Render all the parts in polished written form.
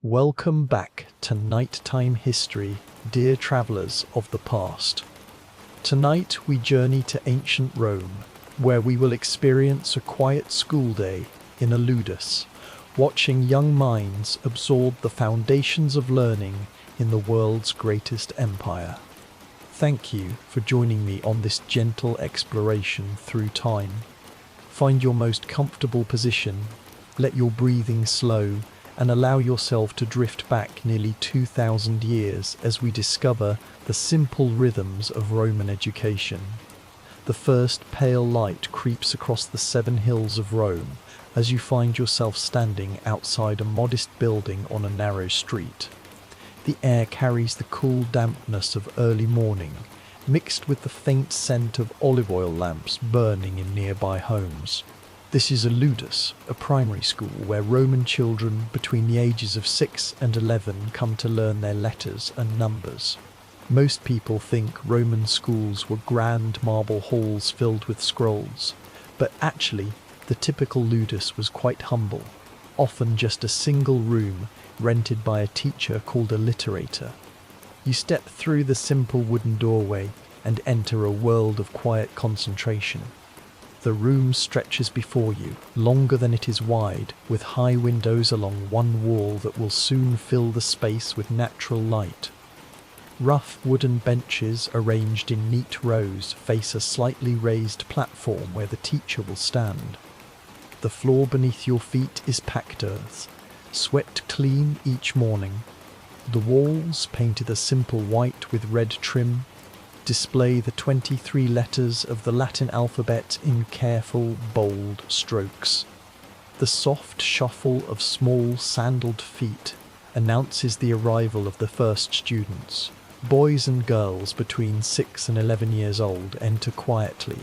Welcome back to Nighttime History, dear travellers of the past. Tonight we journey to ancient Rome, where we will experience a quiet school day in a ludus, watching young minds absorb the foundations of learning in the world's greatest empire. Thank you for joining me on this gentle exploration through time. Find your most comfortable position, let your breathing slow, and allow yourself to drift back nearly 2,000 years as we discover the simple rhythms of Roman education. The first pale light creeps across the 7 hills of Rome as you find yourself standing outside a modest building on a narrow street. The air carries the cool dampness of early morning, mixed with the faint scent of olive oil lamps burning in nearby homes. This is a ludus, a primary school where Roman children between the ages of 6 and 11 come to learn their letters and numbers. Most people think Roman schools were grand marble halls filled with scrolls, but actually the typical ludus was quite humble, often just a single room rented by a teacher called a literator. You step through the simple wooden doorway and enter a world of quiet concentration. The room stretches before you, longer than it is wide, with high windows along one wall that will soon fill the space with natural light. Rough wooden benches arranged in neat rows face a slightly raised platform where the teacher will stand. The floor beneath your feet is packed earth, swept clean each morning. The walls, painted a simple white with red trim, display the 23 letters of the Latin alphabet in careful, bold strokes. The soft shuffle of small, sandaled feet announces the arrival of the first students. Boys and girls between 6 and 11 years old enter quietly,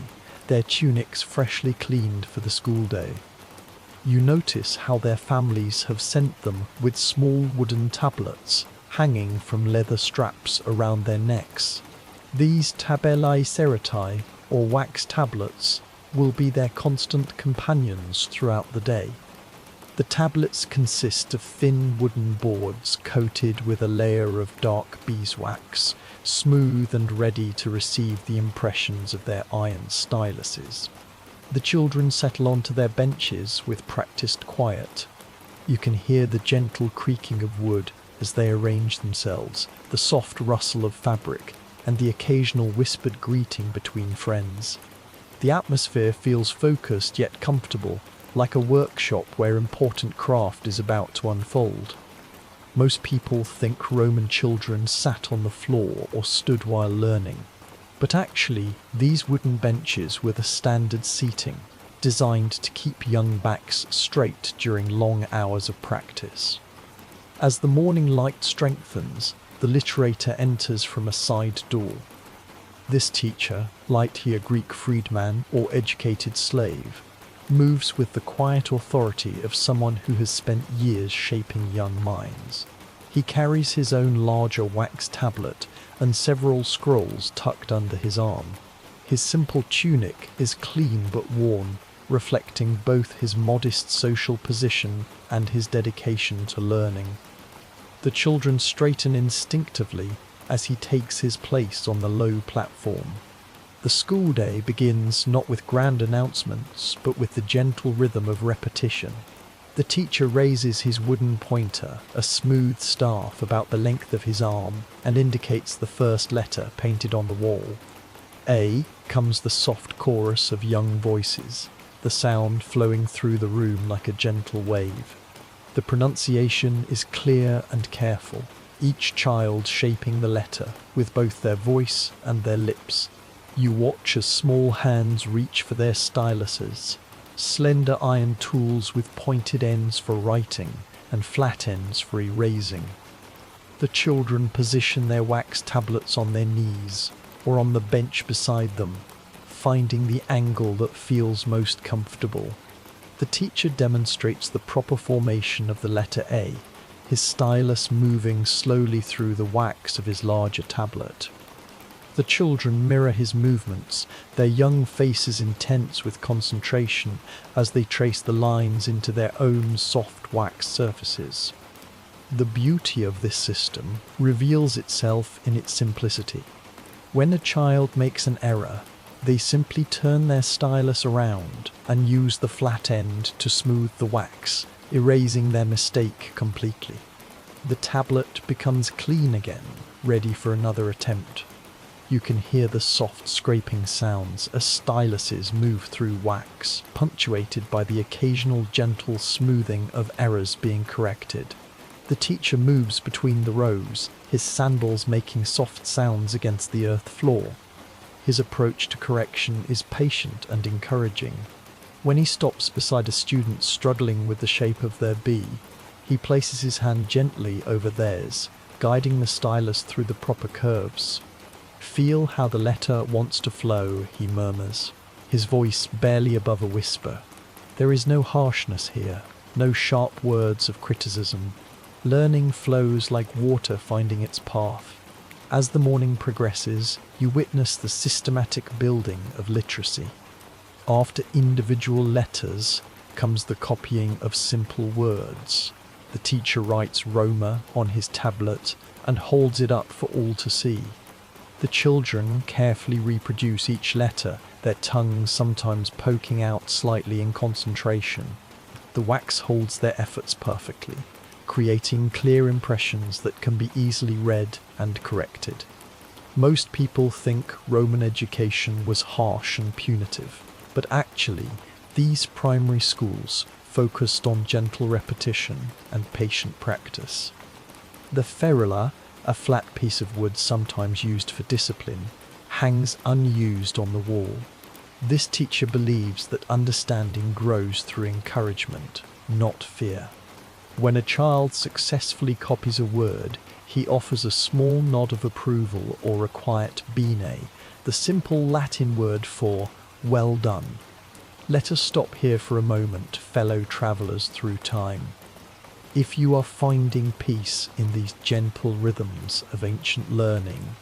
their tunics freshly cleaned for the school day. You notice how their families have sent them with small wooden tablets hanging from leather straps around their necks. These tabellae ceratae, or wax tablets, will be their constant companions throughout the day. The tablets consist of thin wooden boards coated with a layer of dark beeswax, smooth and ready to receive the impressions of their iron styluses. The children settle onto their benches with practiced quiet. You can hear the gentle creaking of wood as they arrange themselves, the soft rustle of fabric, and the occasional whispered greeting between friends. The atmosphere feels focused yet comfortable, like a workshop where important craft is about to unfold. Most people think Roman children sat on the floor or stood while learning, but actually these wooden benches were the standard seating, designed to keep young backs straight during long hours of practice. As the morning light strengthens, the literator enters from a side door. This teacher, like he a Greek freedman or educated slave, moves with the quiet authority of someone who has spent years shaping young minds. He carries his own larger wax tablet and several scrolls tucked under his arm. His simple tunic is clean but worn, reflecting both his modest social position and his dedication to learning. The children straighten instinctively as he takes his place on the low platform. The school day begins not with grand announcements, but with the gentle rhythm of repetition. The teacher raises his wooden pointer, a smooth staff about the length of his arm, and indicates the first letter painted on the wall. A comes the soft chorus of young voices, the sound flowing through the room like a gentle wave. The pronunciation is clear and careful, each child shaping the letter with both their voice and their lips. You watch as small hands reach for their styluses, slender iron tools with pointed ends for writing and flat ends for erasing. The children position their wax tablets on their knees or on the bench beside them, finding the angle that feels most comfortable. The teacher demonstrates the proper formation of the letter A, his stylus moving slowly through the wax of his larger tablet. The children mirror his movements, their young faces intense with concentration as they trace the lines into their own soft wax surfaces. The beauty of this system reveals itself in its simplicity. When a child makes an error, they simply turn their stylus around and use the flat end to smooth the wax, erasing their mistake completely. The tablet becomes clean again, ready for another attempt. You can hear the soft scraping sounds as styluses move through wax, punctuated by the occasional gentle smoothing of errors being corrected. The teacher moves between the rows, his sandals making soft sounds against the earth floor. His approach to correction is patient and encouraging. When he stops beside a student struggling with the shape of their B, he places his hand gently over theirs, guiding the stylus through the proper curves. "Feel how the letter wants to flow," he murmurs, his voice barely above a whisper. There is no harshness here, no sharp words of criticism. Learning flows like water finding its path. As the morning progresses, you witness the systematic building of literacy. After individual letters comes the copying of simple words. The teacher writes Roma on his tablet and holds it up for all to see. The children carefully reproduce each letter, their tongues sometimes poking out slightly in concentration. The wax holds their efforts perfectly, creating clear impressions that can be easily read and corrected. Most people think Roman education was harsh and punitive, but actually, these primary schools focused on gentle repetition and patient practice. The ferula, a flat piece of wood sometimes used for discipline, hangs unused on the wall. This teacher believes that understanding grows through encouragement, not fear. When a child successfully copies a word, he offers a small nod of approval or a quiet bene, the simple Latin word for well done. Let us stop here for a moment, fellow travellers through time. If you are finding peace in these gentle rhythms of ancient learning,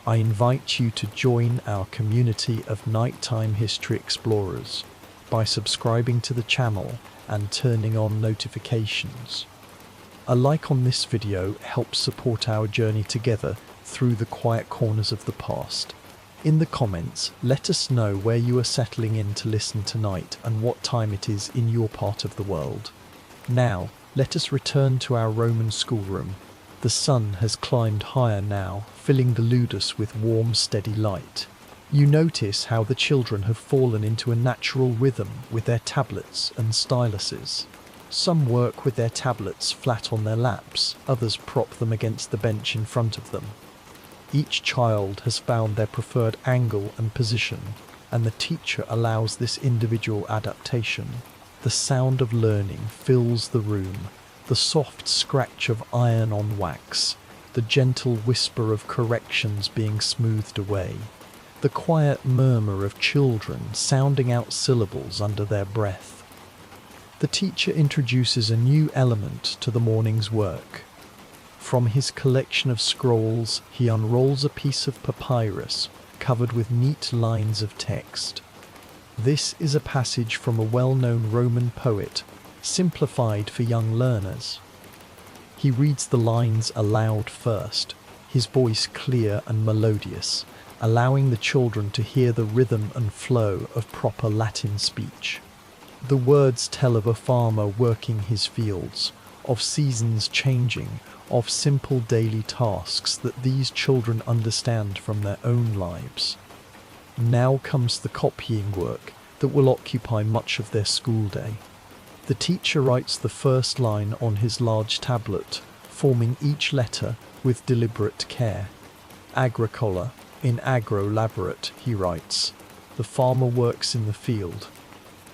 I invite you to join our community of nighttime history explorers by subscribing to the channel and turning on notifications. A like on this video helps support our journey together through the quiet corners of the past. In the comments, let us know where you are settling in to listen tonight and what time it is in your part of the world. Now, let us return to our Roman schoolroom. The sun has climbed higher now, filling the ludus with warm, steady light. You notice how the children have fallen into a natural rhythm with their tablets and styluses. Some work with their tablets flat on their laps, others prop them against the bench in front of them. Each child has found their preferred angle and position, and the teacher allows this individual adaptation. The sound of learning fills the room, the soft scratch of iron on wax, the gentle whisper of corrections being smoothed away, the quiet murmur of children sounding out syllables under their breath. The teacher introduces a new element to the morning's work. From his collection of scrolls, he unrolls a piece of papyrus covered with neat lines of text. This is a passage from a well-known Roman poet, simplified for young learners. He reads the lines aloud first, his voice clear and melodious, allowing the children to hear the rhythm and flow of proper Latin speech. The words tell of a farmer working his fields, of seasons changing, of simple daily tasks that these children understand from their own lives. Now comes the copying work that will occupy much of their school day. The teacher writes the first line on his large tablet, forming each letter with deliberate care. Agricola, in agro laborat, he writes. The farmer works in the field.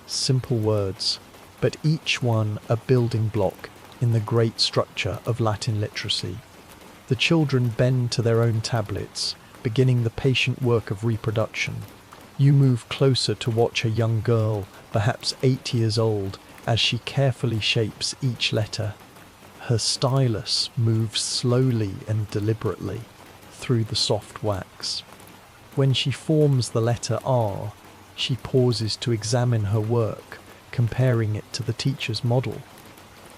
Simple words, but each one a building block in the great structure of Latin literacy. The children bend to their own tablets, beginning the patient work of reproduction. You move closer to watch a young girl, perhaps 8 years old, as she carefully shapes each letter. Her stylus moves slowly and deliberately through the soft wax. When she forms the letter R, she pauses to examine her work, comparing it to the teacher's model.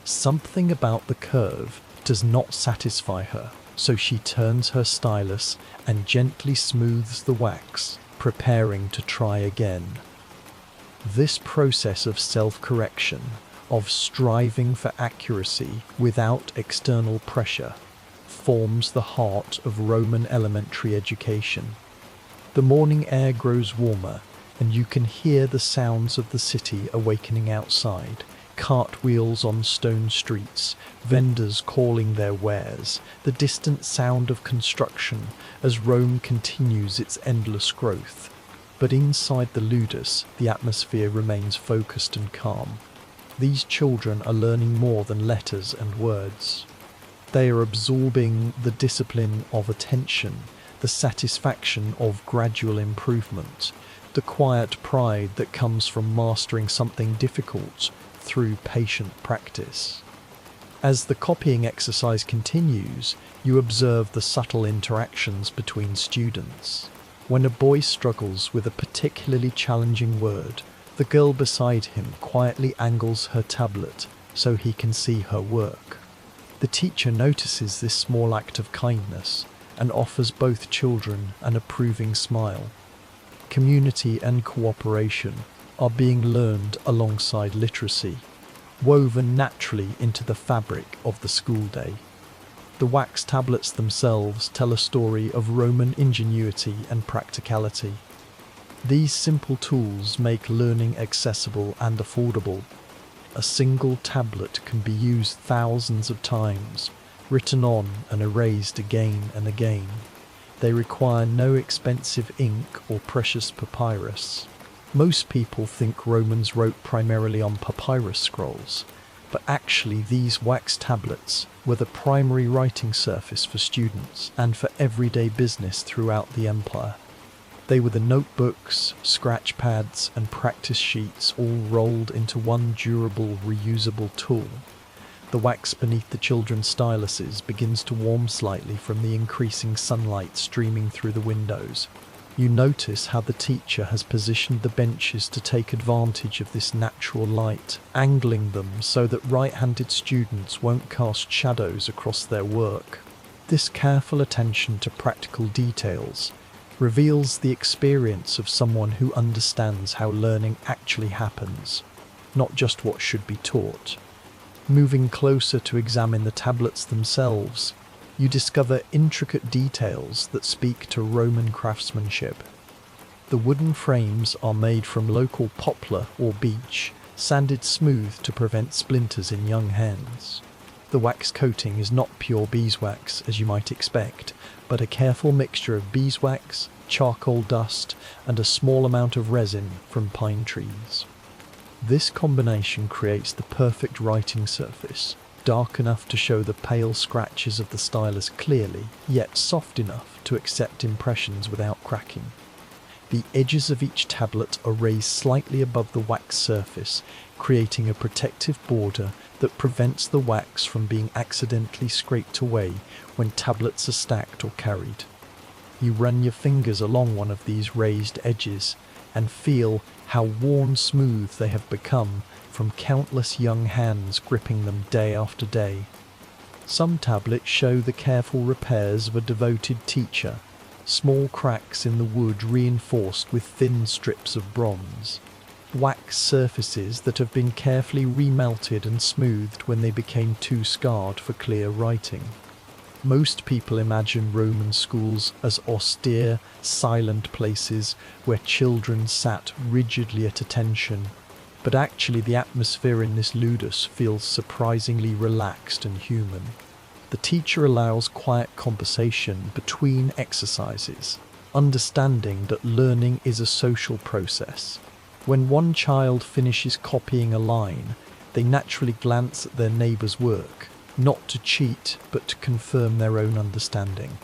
Something about the curve does not satisfy her, so she turns her stylus and gently smooths the wax, preparing to try again. This process of self-correction, of striving for accuracy without external pressure, forms the heart of Roman elementary education. The morning air grows warmer, and you can hear the sounds of the city awakening outside. Cartwheels on stone streets, vendors calling their wares, the distant sound of construction as Rome continues its endless growth. But inside the ludus, the atmosphere remains focused and calm. These children are learning more than letters and words. They are absorbing the discipline of attention, the satisfaction of gradual improvement, the quiet pride that comes from mastering something difficult through patient practice. As the copying exercise continues, you observe the subtle interactions between students. When a boy struggles with a particularly challenging word, the girl beside him quietly angles her tablet so he can see her work. The teacher notices this small act of kindness and offers both children an approving smile. Community and cooperation are being learned alongside literacy, woven naturally into the fabric of the school day. The wax tablets themselves tell a story of Roman ingenuity and practicality. These simple tools make learning accessible and affordable. A single tablet can be used thousands of times, written on and erased again and again. They require no expensive ink or precious papyrus. Most people think Romans wrote primarily on papyrus scrolls, but actually these wax tablets were the primary writing surface for students and for everyday business throughout the empire. They were the notebooks, scratch pads, and practice sheets all rolled into one durable, reusable tool. The wax beneath the children's styluses begins to warm slightly from the increasing sunlight streaming through the windows. You notice how the teacher has positioned the benches to take advantage of this natural light, angling them so that right-handed students won't cast shadows across their work. This careful attention to practical details reveals the experience of someone who understands how learning actually happens, not just what should be taught. Moving closer to examine the tablets themselves, you discover intricate details that speak to Roman craftsmanship. The wooden frames are made from local poplar or beech, sanded smooth to prevent splinters in young hands. The wax coating is not pure beeswax, as you might expect, but a careful mixture of beeswax, charcoal dust, and a small amount of resin from pine trees. This combination creates the perfect writing surface, dark enough to show the pale scratches of the stylus clearly, yet soft enough to accept impressions without cracking. The edges of each tablet are raised slightly above the wax surface, creating a protective border that prevents the wax from being accidentally scraped away when tablets are stacked or carried. You run your fingers along one of these raised edges and feel how worn smooth they have become from countless young hands gripping them day after day. Some tablets show the careful repairs of a devoted teacher, small cracks in the wood reinforced with thin strips of bronze, wax surfaces that have been carefully remelted and smoothed when they became too scarred for clear writing. Most people imagine Roman schools as austere, silent places where children sat rigidly at attention, but actually the atmosphere in this ludus feels surprisingly relaxed and human. The teacher allows quiet conversation between exercises, understanding that learning is a social process. When one child finishes copying a line, they naturally glance at their neighbour's work, not to cheat, but to confirm their own understanding.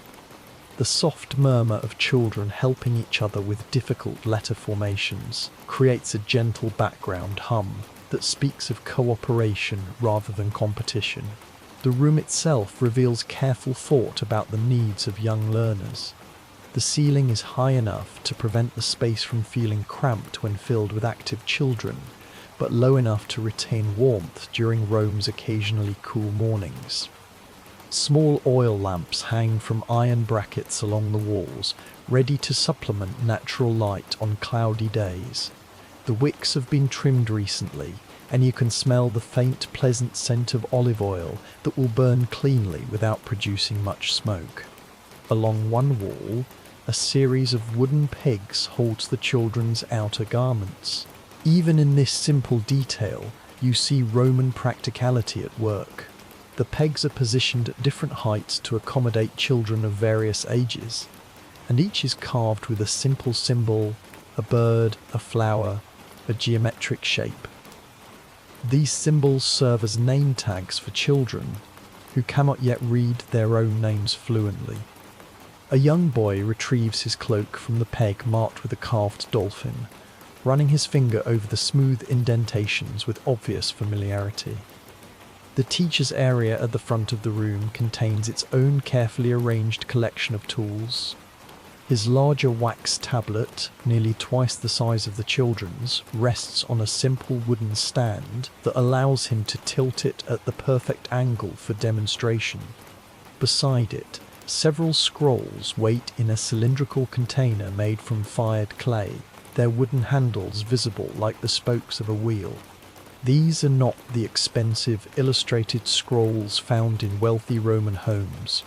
The soft murmur of children helping each other with difficult letter formations creates a gentle background hum that speaks of cooperation rather than competition. The room itself reveals careful thought about the needs of young learners. The ceiling is high enough to prevent the space from feeling cramped when filled with active children, but low enough to retain warmth during Rome's occasionally cool mornings. Small oil lamps hang from iron brackets along the walls, ready to supplement natural light on cloudy days. The wicks have been trimmed recently, and you can smell the faint, pleasant scent of olive oil that will burn cleanly without producing much smoke. Along one wall, a series of wooden pegs holds the children's outer garments. Even in this simple detail, you see Roman practicality at work. The pegs are positioned at different heights to accommodate children of various ages, and each is carved with a simple symbol, a bird, a flower, a geometric shape. These symbols serve as name tags for children who cannot yet read their own names fluently. A young boy retrieves his cloak from the peg marked with a carved dolphin, running his finger over the smooth indentations with obvious familiarity. The teacher's area at the front of the room contains its own carefully arranged collection of tools. His larger wax tablet, nearly twice the size of the children's, rests on a simple wooden stand that allows him to tilt it at the perfect angle for demonstration. Beside it, several scrolls wait in a cylindrical container made from fired clay, their wooden handles visible like the spokes of a wheel. These are not the expensive illustrated scrolls found in wealthy Roman homes,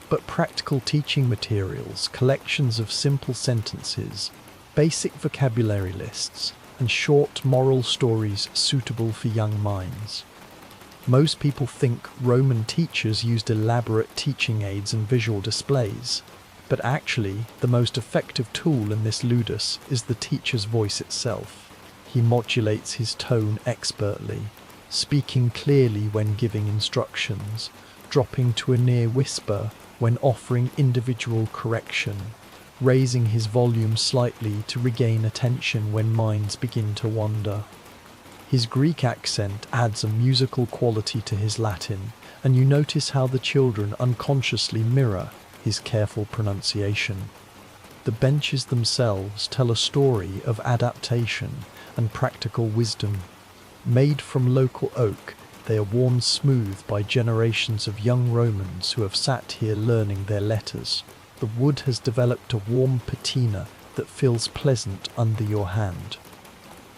but practical teaching materials, collections of simple sentences, basic vocabulary lists, and short moral stories suitable for young minds. Most people think Roman teachers used elaborate teaching aids and visual displays, but actually the most effective tool in this ludus is the teacher's voice itself. He modulates his tone expertly, speaking clearly when giving instructions, dropping to a near whisper when offering individual correction, raising his volume slightly to regain attention when minds begin to wander. His Greek accent adds a musical quality to his Latin, and you notice how the children unconsciously mirror his careful pronunciation. The benches themselves tell a story of adaptation and practical wisdom. Made from local oak, they are worn smooth by generations of young Romans who have sat here learning their letters. The wood has developed a warm patina that feels pleasant under your hand.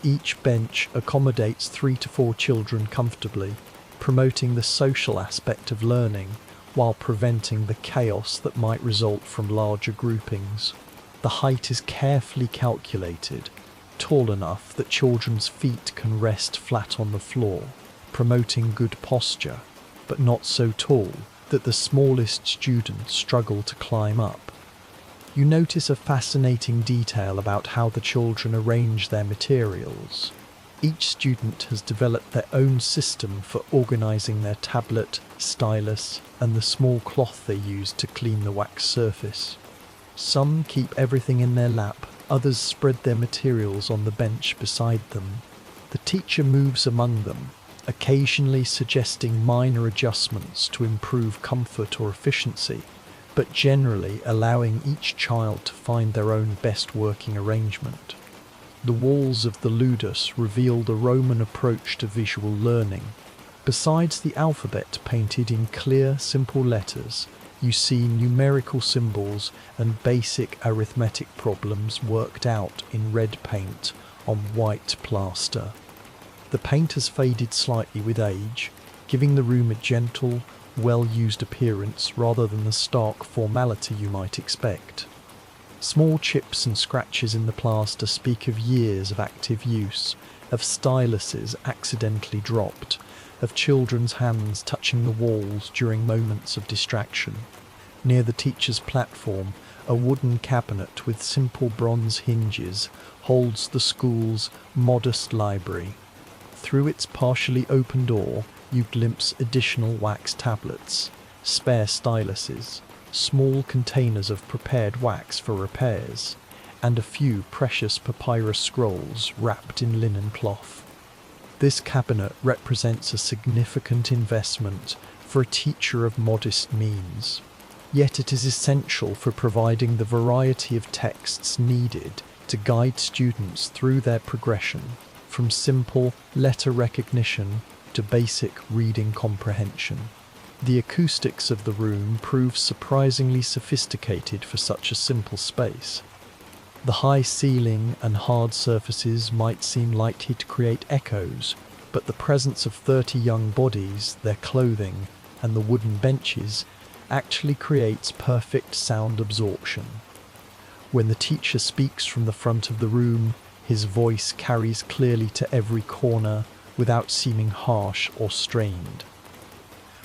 Each bench accommodates 3 to 4 children comfortably, promoting the social aspect of learning while preventing the chaos that might result from larger groupings. The height is carefully calculated, tall enough that children's feet can rest flat on the floor, promoting good posture, but not so tall that the smallest students struggle to climb up. You notice a fascinating detail about how the children arrange their materials. Each student has developed their own system for organizing their tablet, stylus, and the small cloth they use to clean the wax surface. Some keep everything in their lap, others spread their materials on the bench beside them. The teacher moves among them, occasionally suggesting minor adjustments to improve comfort or efficiency, but generally allowing each child to find their own best working arrangement. The walls of the ludus reveal the Roman approach to visual learning. Besides the alphabet painted in clear, simple letters, you see numerical symbols and basic arithmetic problems worked out in red paint on white plaster. The paint has faded slightly with age, giving the room a gentle, well-used appearance rather than the stark formality you might expect. Small chips and scratches in the plaster speak of years of active use, of styluses accidentally dropped, of children's hands touching the walls during moments of distraction. Near the teacher's platform, a wooden cabinet with simple bronze hinges holds the school's modest library. Through its partially open door, you glimpse additional wax tablets, spare styluses, small containers of prepared wax for repairs, and a few precious papyrus scrolls wrapped in linen cloth. This cabinet represents a significant investment for a teacher of modest means, yet it is essential for providing the variety of texts needed to guide students through their progression, from simple letter recognition to basic reading comprehension. The acoustics of the room prove surprisingly sophisticated for such a simple space. The high ceiling and hard surfaces might seem likely to create echoes, but the presence of 30 young bodies, their clothing, and the wooden benches actually creates perfect sound absorption. When the teacher speaks from the front of the room, his voice carries clearly to every corner without seeming harsh or strained.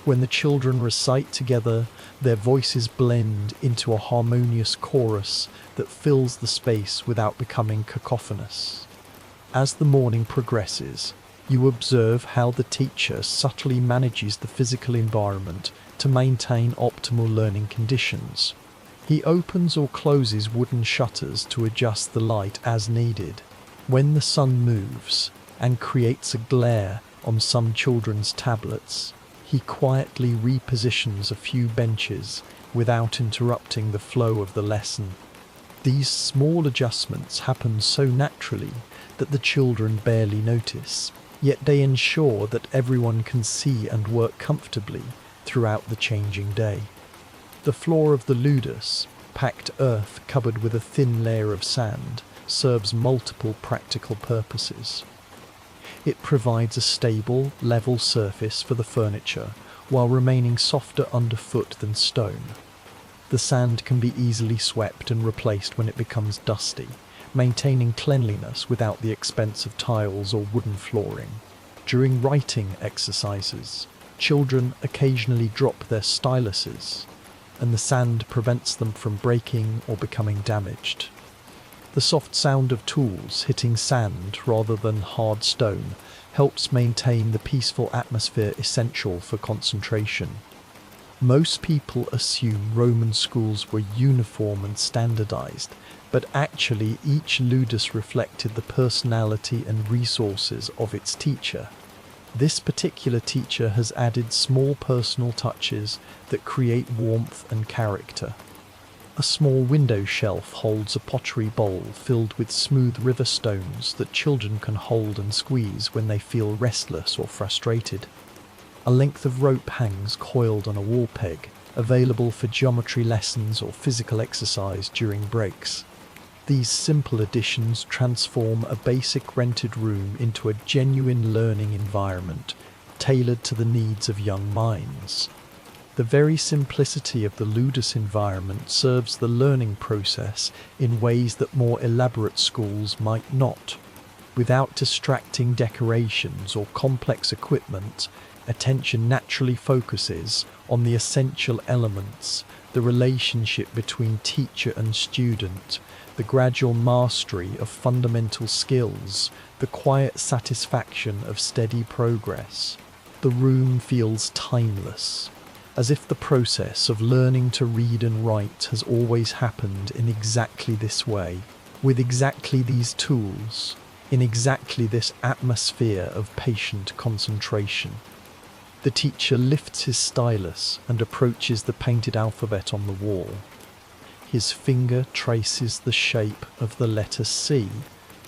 When the children recite together, their voices blend into a harmonious chorus that fills the space without becoming cacophonous. As the morning progresses, you observe how the teacher subtly manages the physical environment to maintain optimal learning conditions. He opens or closes wooden shutters to adjust the light as needed. When the sun moves and creates a glare on some children's tablets, he quietly repositions a few benches without interrupting the flow of the lesson. These small adjustments happen so naturally that the children barely notice, yet they ensure that everyone can see and work comfortably throughout the changing day. The floor of the ludus, packed earth covered with a thin layer of sand, serves multiple practical purposes. It provides a stable, level surface for the furniture while remaining softer underfoot than stone. The sand can be easily swept and replaced when it becomes dusty, maintaining cleanliness without the expense of tiles or wooden flooring. During writing exercises, children occasionally drop their styluses, and the sand prevents them from breaking or becoming damaged. The soft sound of tools hitting sand rather than hard stone helps maintain the peaceful atmosphere essential for concentration. Most people assume Roman schools were uniform and standardized, but actually each ludus reflected the personality and resources of its teacher. This particular teacher has added small personal touches that create warmth and character. A small window shelf holds a pottery bowl filled with smooth river stones that children can hold and squeeze when they feel restless or frustrated. A length of rope hangs coiled on a wall peg, available for geometry lessons or physical exercise during breaks. These simple additions transform a basic rented room into a genuine learning environment, tailored to the needs of young minds. The very simplicity of the ludus environment serves the learning process in ways that more elaborate schools might not. Without distracting decorations or complex equipment, attention naturally focuses on the essential elements, the relationship between teacher and student, the gradual mastery of fundamental skills, the quiet satisfaction of steady progress. The room feels timeless, as if the process of learning to read and write has always happened in exactly this way, with exactly these tools, in exactly this atmosphere of patient concentration. The teacher lifts his stylus and approaches the painted alphabet on the wall. His finger traces the shape of the letter C,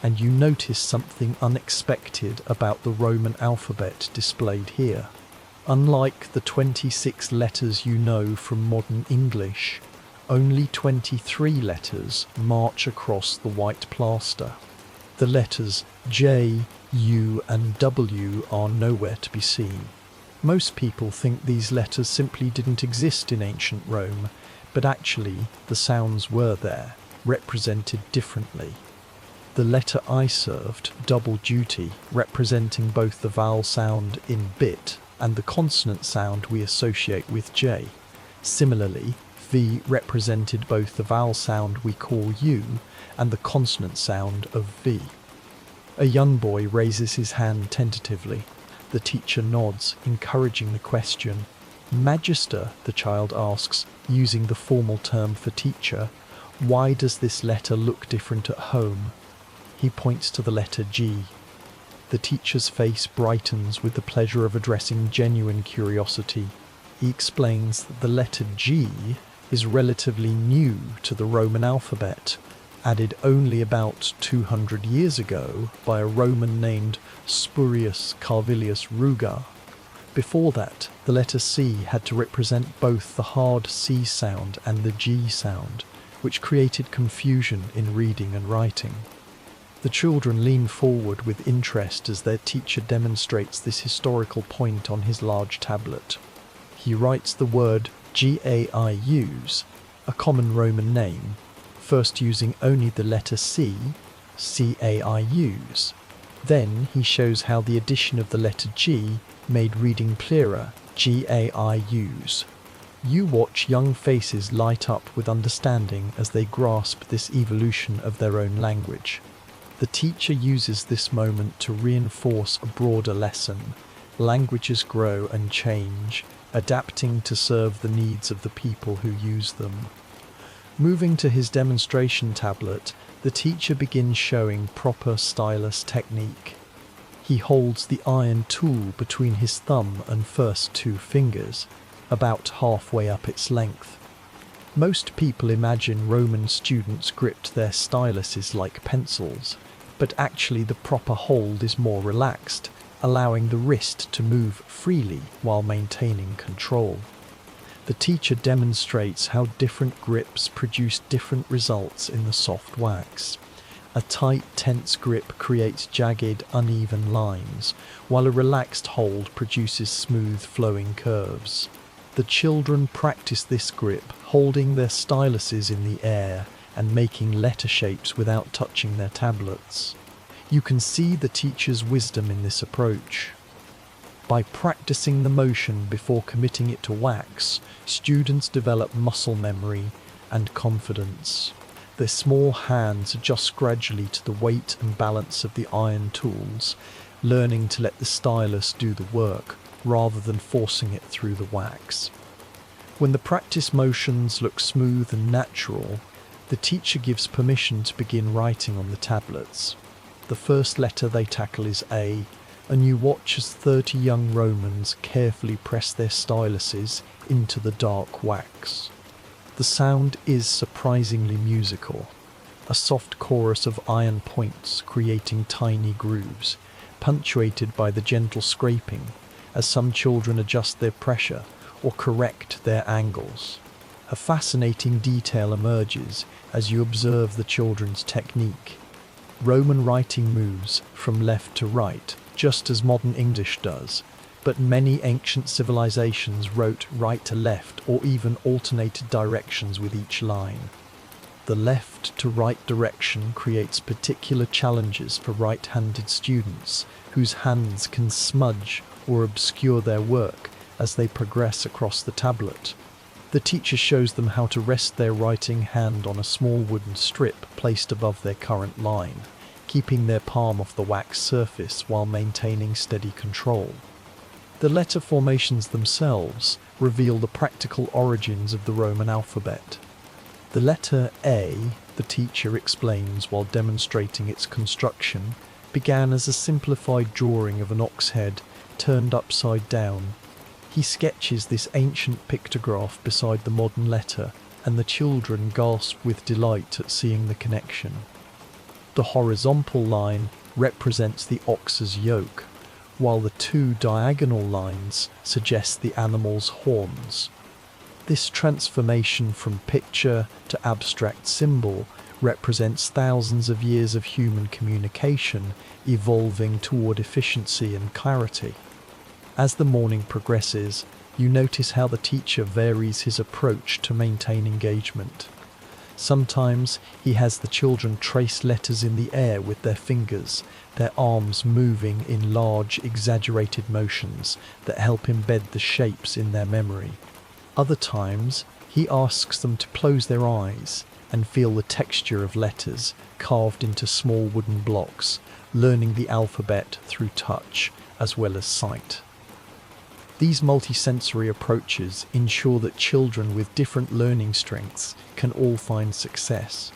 and you notice something unexpected about the Roman alphabet displayed here. Unlike the 26 letters you know from modern English, only 23 letters march across the white plaster. The letters J, U, and W are nowhere to be seen. Most people think these letters simply didn't exist in ancient Rome, but actually the sounds were there, represented differently. The letter I served double duty, representing both the vowel sound in bit and the consonant sound we associate with J. Similarly, V represented both the vowel sound we call U and the consonant sound of V. A young boy raises his hand tentatively. The teacher nods, encouraging the question. Magister, the child asks, using the formal term for teacher, why does this letter look different at home? He points to the letter G. The teacher's face brightens with the pleasure of addressing genuine curiosity. He explains that the letter G is relatively new to the Roman alphabet, added only about 200 years ago by a Roman named Spurius Carvilius Ruga. Before that, the letter C had to represent both the hard C sound and the G sound, which created confusion in reading and writing. The children lean forward with interest as their teacher demonstrates this historical point on his large tablet. He writes the word Gaius, a common Roman name, first using only the letter C, Caius. Then he shows how the addition of the letter G made reading clearer, Gaius. You watch young faces light up with understanding as they grasp this evolution of their own language. The teacher uses this moment to reinforce a broader lesson. Languages grow and change, adapting to serve the needs of the people who use them. Moving to his demonstration tablet, the teacher begins showing proper stylus technique. He holds the iron tool between his thumb and first two fingers, about halfway up its length. Most people imagine Roman students gripped their styluses like pencils, but actually the proper hold is more relaxed, allowing the wrist to move freely while maintaining control. The teacher demonstrates how different grips produce different results in the soft wax. A tight, tense grip creates jagged, uneven lines, while a relaxed hold produces smooth, flowing curves. The children practice this grip, holding their styluses in the air and making letter shapes without touching their tablets. You can see the teacher's wisdom in this approach. By practicing the motion before committing it to wax, students develop muscle memory and confidence. Their small hands adjust gradually to the weight and balance of the iron tools, learning to let the stylus do the work rather than forcing it through the wax. When the practice motions look smooth and natural, the teacher gives permission to begin writing on the tablets. The first letter they tackle is A, and you watch as 30 young Romans carefully press their styluses into the dark wax. The sound is surprisingly musical, a soft chorus of iron points creating tiny grooves, punctuated by the gentle scraping as some children adjust their pressure or correct their angles. A fascinating detail emerges as you observe the children's technique. Roman writing moves from left to right, just as modern English does, but many ancient civilizations wrote right to left or even alternated directions with each line. The left to right direction creates particular challenges for right-handed students whose hands can smudge or obscure their work as they progress across the tablet. The teacher shows them how to rest their writing hand on a small wooden strip placed above their current line, keeping their palm off the wax surface while maintaining steady control. The letter formations themselves reveal the practical origins of the Roman alphabet. The letter A, the teacher explains while demonstrating its construction, began as a simplified drawing of an ox head turned upside down. He sketches this ancient pictograph beside the modern letter, and the children gasp with delight at seeing the connection. The horizontal line represents the ox's yoke, while the two diagonal lines suggest the animal's horns. This transformation from picture to abstract symbol represents thousands of years of human communication evolving toward efficiency and clarity. As the morning progresses, you notice how the teacher varies his approach to maintain engagement. Sometimes he has the children trace letters in the air with their fingers, their arms moving in large, exaggerated motions that help embed the shapes in their memory. Other times, he asks them to close their eyes and feel the texture of letters carved into small wooden blocks, learning the alphabet through touch as well as sight. These multisensory approaches ensure that children with different learning strengths can all find success.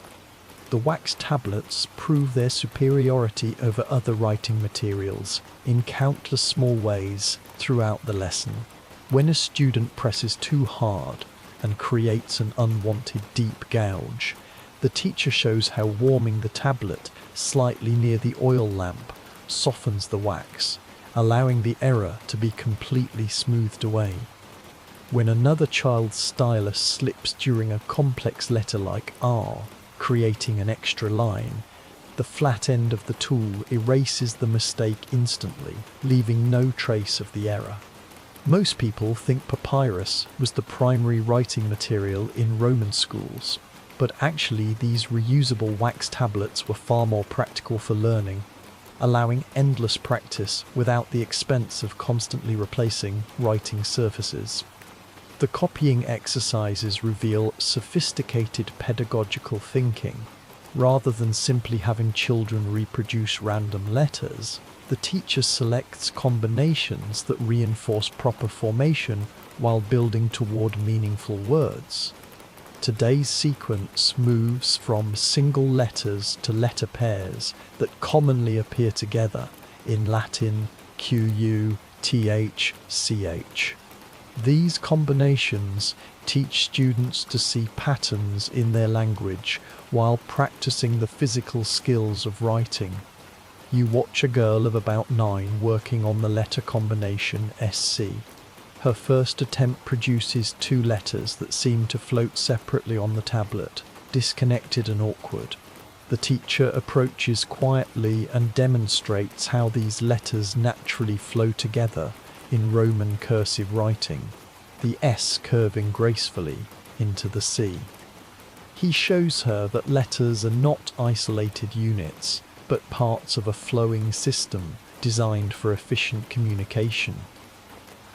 The wax tablets prove their superiority over other writing materials in countless small ways throughout the lesson. When a student presses too hard and creates an unwanted deep gouge, the teacher shows how warming the tablet slightly near the oil lamp softens the wax, allowing the error to be completely smoothed away. When another child's stylus slips during a complex letter like R, creating an extra line, the flat end of the tool erases the mistake instantly, leaving no trace of the error. Most people think papyrus was the primary writing material in Roman schools, but actually these reusable wax tablets were far more practical for learning, allowing endless practice without the expense of constantly replacing writing surfaces. The copying exercises reveal sophisticated pedagogical thinking. Rather than simply having children reproduce random letters, the teacher selects combinations that reinforce proper formation while building toward meaningful words. Today's sequence moves from single letters to letter pairs that commonly appear together in Latin QU, TH, CH. These combinations teach students to see patterns in their language while practicing the physical skills of writing. You watch a girl of about 9 working on the letter combination SC. Her first attempt produces 2 letters that seem to float separately on the tablet, disconnected and awkward. The teacher approaches quietly and demonstrates how these letters naturally flow together in Roman cursive writing, the S curving gracefully into the C. He shows her that letters are not isolated units, but parts of a flowing system designed for efficient communication.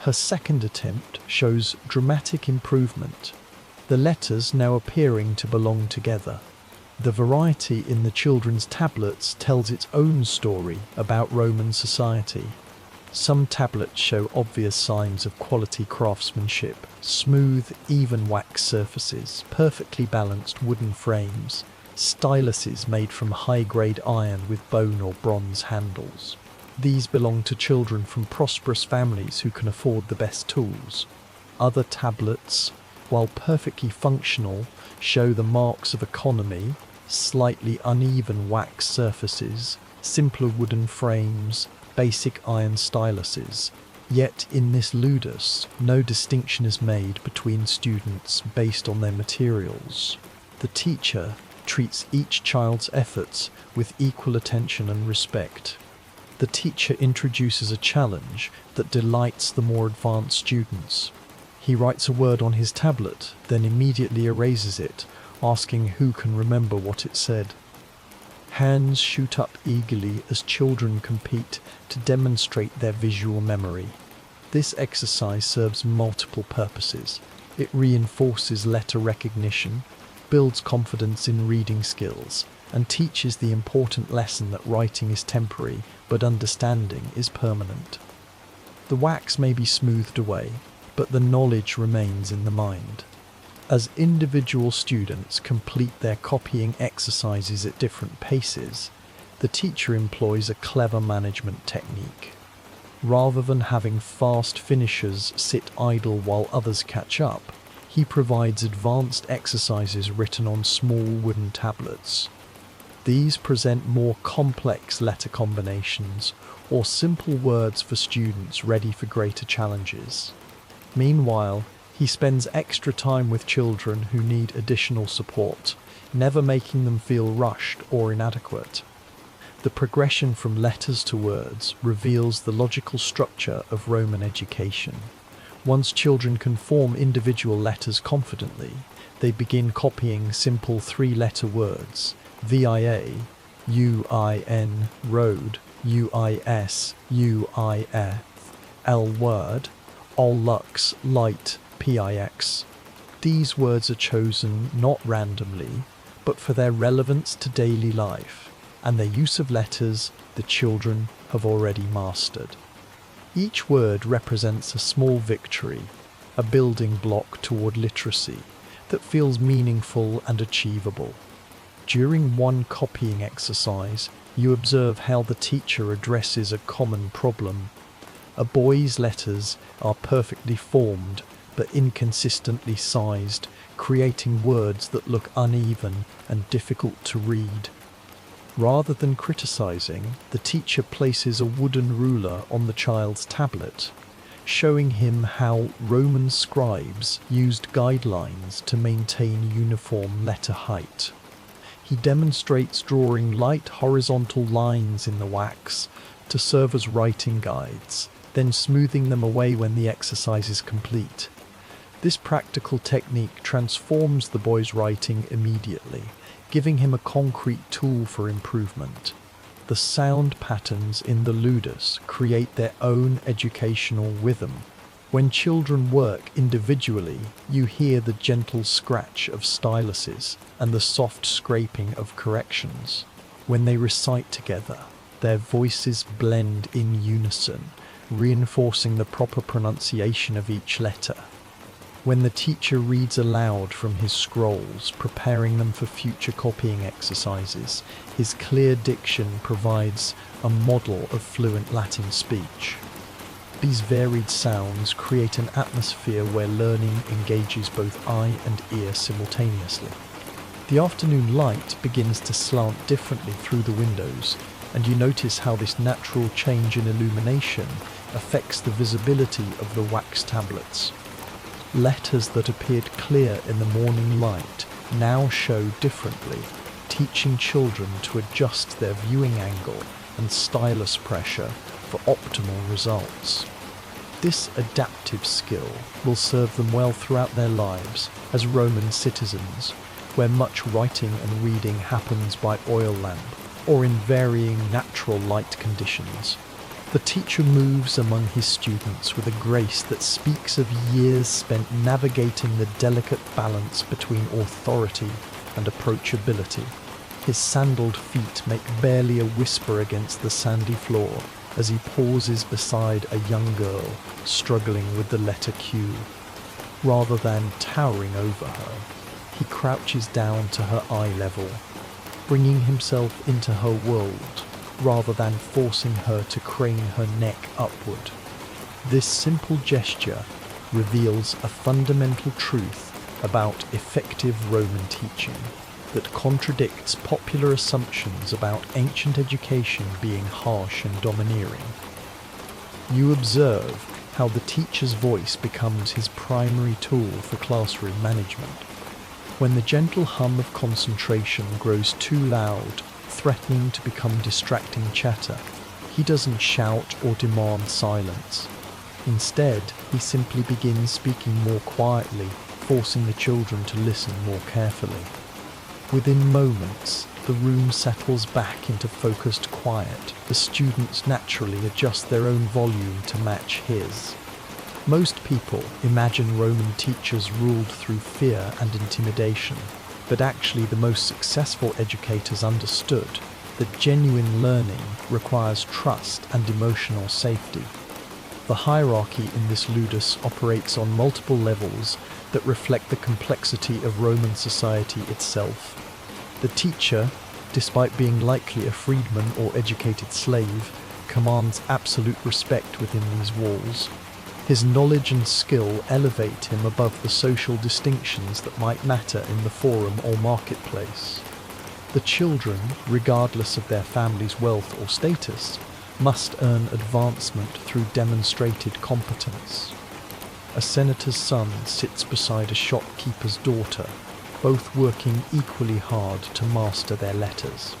Her second attempt shows dramatic improvement, the letters now appearing to belong together. The variety in the children's tablets tells its own story about Roman society. Some tablets show obvious signs of quality craftsmanship: smooth, even wax surfaces, perfectly balanced wooden frames, styluses made from high-grade iron with bone or bronze handles. These belong to children from prosperous families who can afford the best tools. Other tablets, while perfectly functional, show the marks of economy: slightly uneven wax surfaces, simpler wooden frames, basic iron styluses. Yet in this ludus, no distinction is made between students based on their materials. The teacher treats each child's efforts with equal attention and respect. The teacher introduces a challenge that delights the more advanced students. He writes a word on his tablet, then immediately erases it, asking who can remember what it said. Hands shoot up eagerly as children compete to demonstrate their visual memory. This exercise serves multiple purposes. It reinforces letter recognition, builds confidence in reading skills, and teaches the important lesson that writing is temporary, but understanding is permanent. The wax may be smoothed away, but the knowledge remains in the mind. As individual students complete their copying exercises at different paces, the teacher employs a clever management technique. Rather than having fast finishers sit idle while others catch up, he provides advanced exercises written on small wooden tablets. These present more complex letter combinations or simple words for students ready for greater challenges. Meanwhile, he spends extra time with children who need additional support, never making them feel rushed or inadequate. The progression from letters to words reveals the logical structure of Roman education. Once children can form individual letters confidently, they begin copying simple 3-letter words: VIA, UIN, road, UIS, UIF, L word, all lux, light, PIX. These words are chosen not randomly, but for their relevance to daily life, and their use of letters the children have already mastered. Each word represents a small victory, a building block toward literacy that feels meaningful and achievable. During one copying exercise, you observe how the teacher addresses a common problem. A boy's letters are perfectly formed but inconsistently sized, creating words that look uneven and difficult to read. Rather than criticizing, the teacher places a wooden ruler on the child's tablet, showing him how Roman scribes used guidelines to maintain uniform letter height. He demonstrates drawing light horizontal lines in the wax to serve as writing guides, then smoothing them away when the exercise is complete. This practical technique transforms the boy's writing immediately, giving him a concrete tool for improvement. The sound patterns in the ludus create their own educational rhythm. When children work individually, you hear the gentle scratch of styluses and the soft scraping of corrections. When they recite together, their voices blend in unison, reinforcing the proper pronunciation of each letter. When the teacher reads aloud from his scrolls, preparing them for future copying exercises, his clear diction provides a model of fluent Latin speech. These varied sounds create an atmosphere where learning engages both eye and ear simultaneously. The afternoon light begins to slant differently through the windows, and you notice how this natural change in illumination affects the visibility of the wax tablets. Letters that appeared clear in the morning light now show differently, teaching children to adjust their viewing angle and stylus pressure for optimal results. This adaptive skill will serve them well throughout their lives as Roman citizens, where much writing and reading happens by oil lamp or in varying natural light conditions. The teacher moves among his students with a grace that speaks of years spent navigating the delicate balance between authority and approachability. His sandaled feet make barely a whisper against the sandy floor as he pauses beside a young girl struggling with the letter Q. Rather than towering over her, he crouches down to her eye level, bringing himself into her world rather than forcing her to crane her neck upward. This simple gesture reveals a fundamental truth about effective Roman teaching that contradicts popular assumptions about ancient education being harsh and domineering. You observe how the teacher's voice becomes his primary tool for classroom management. When the gentle hum of concentration grows too loud, threatening to become distracting chatter, he doesn't shout or demand silence. Instead, he simply begins speaking more quietly, forcing the children to listen more carefully. Within moments, the room settles back into focused quiet. The students naturally adjust their own volume to match his. Most people imagine Roman teachers ruled through fear and intimidation, but actually the most successful educators understood that genuine learning requires trust and emotional safety. The hierarchy in this ludus operates on multiple levels that reflect the complexity of Roman society itself. The teacher, despite being likely a freedman or educated slave, commands absolute respect within these walls. His knowledge and skill elevate him above the social distinctions that might matter in the forum or marketplace. The children, regardless of their family's wealth or status, must earn advancement through demonstrated competence. A senator's son sits beside a shopkeeper's daughter, both working equally hard to master their letters.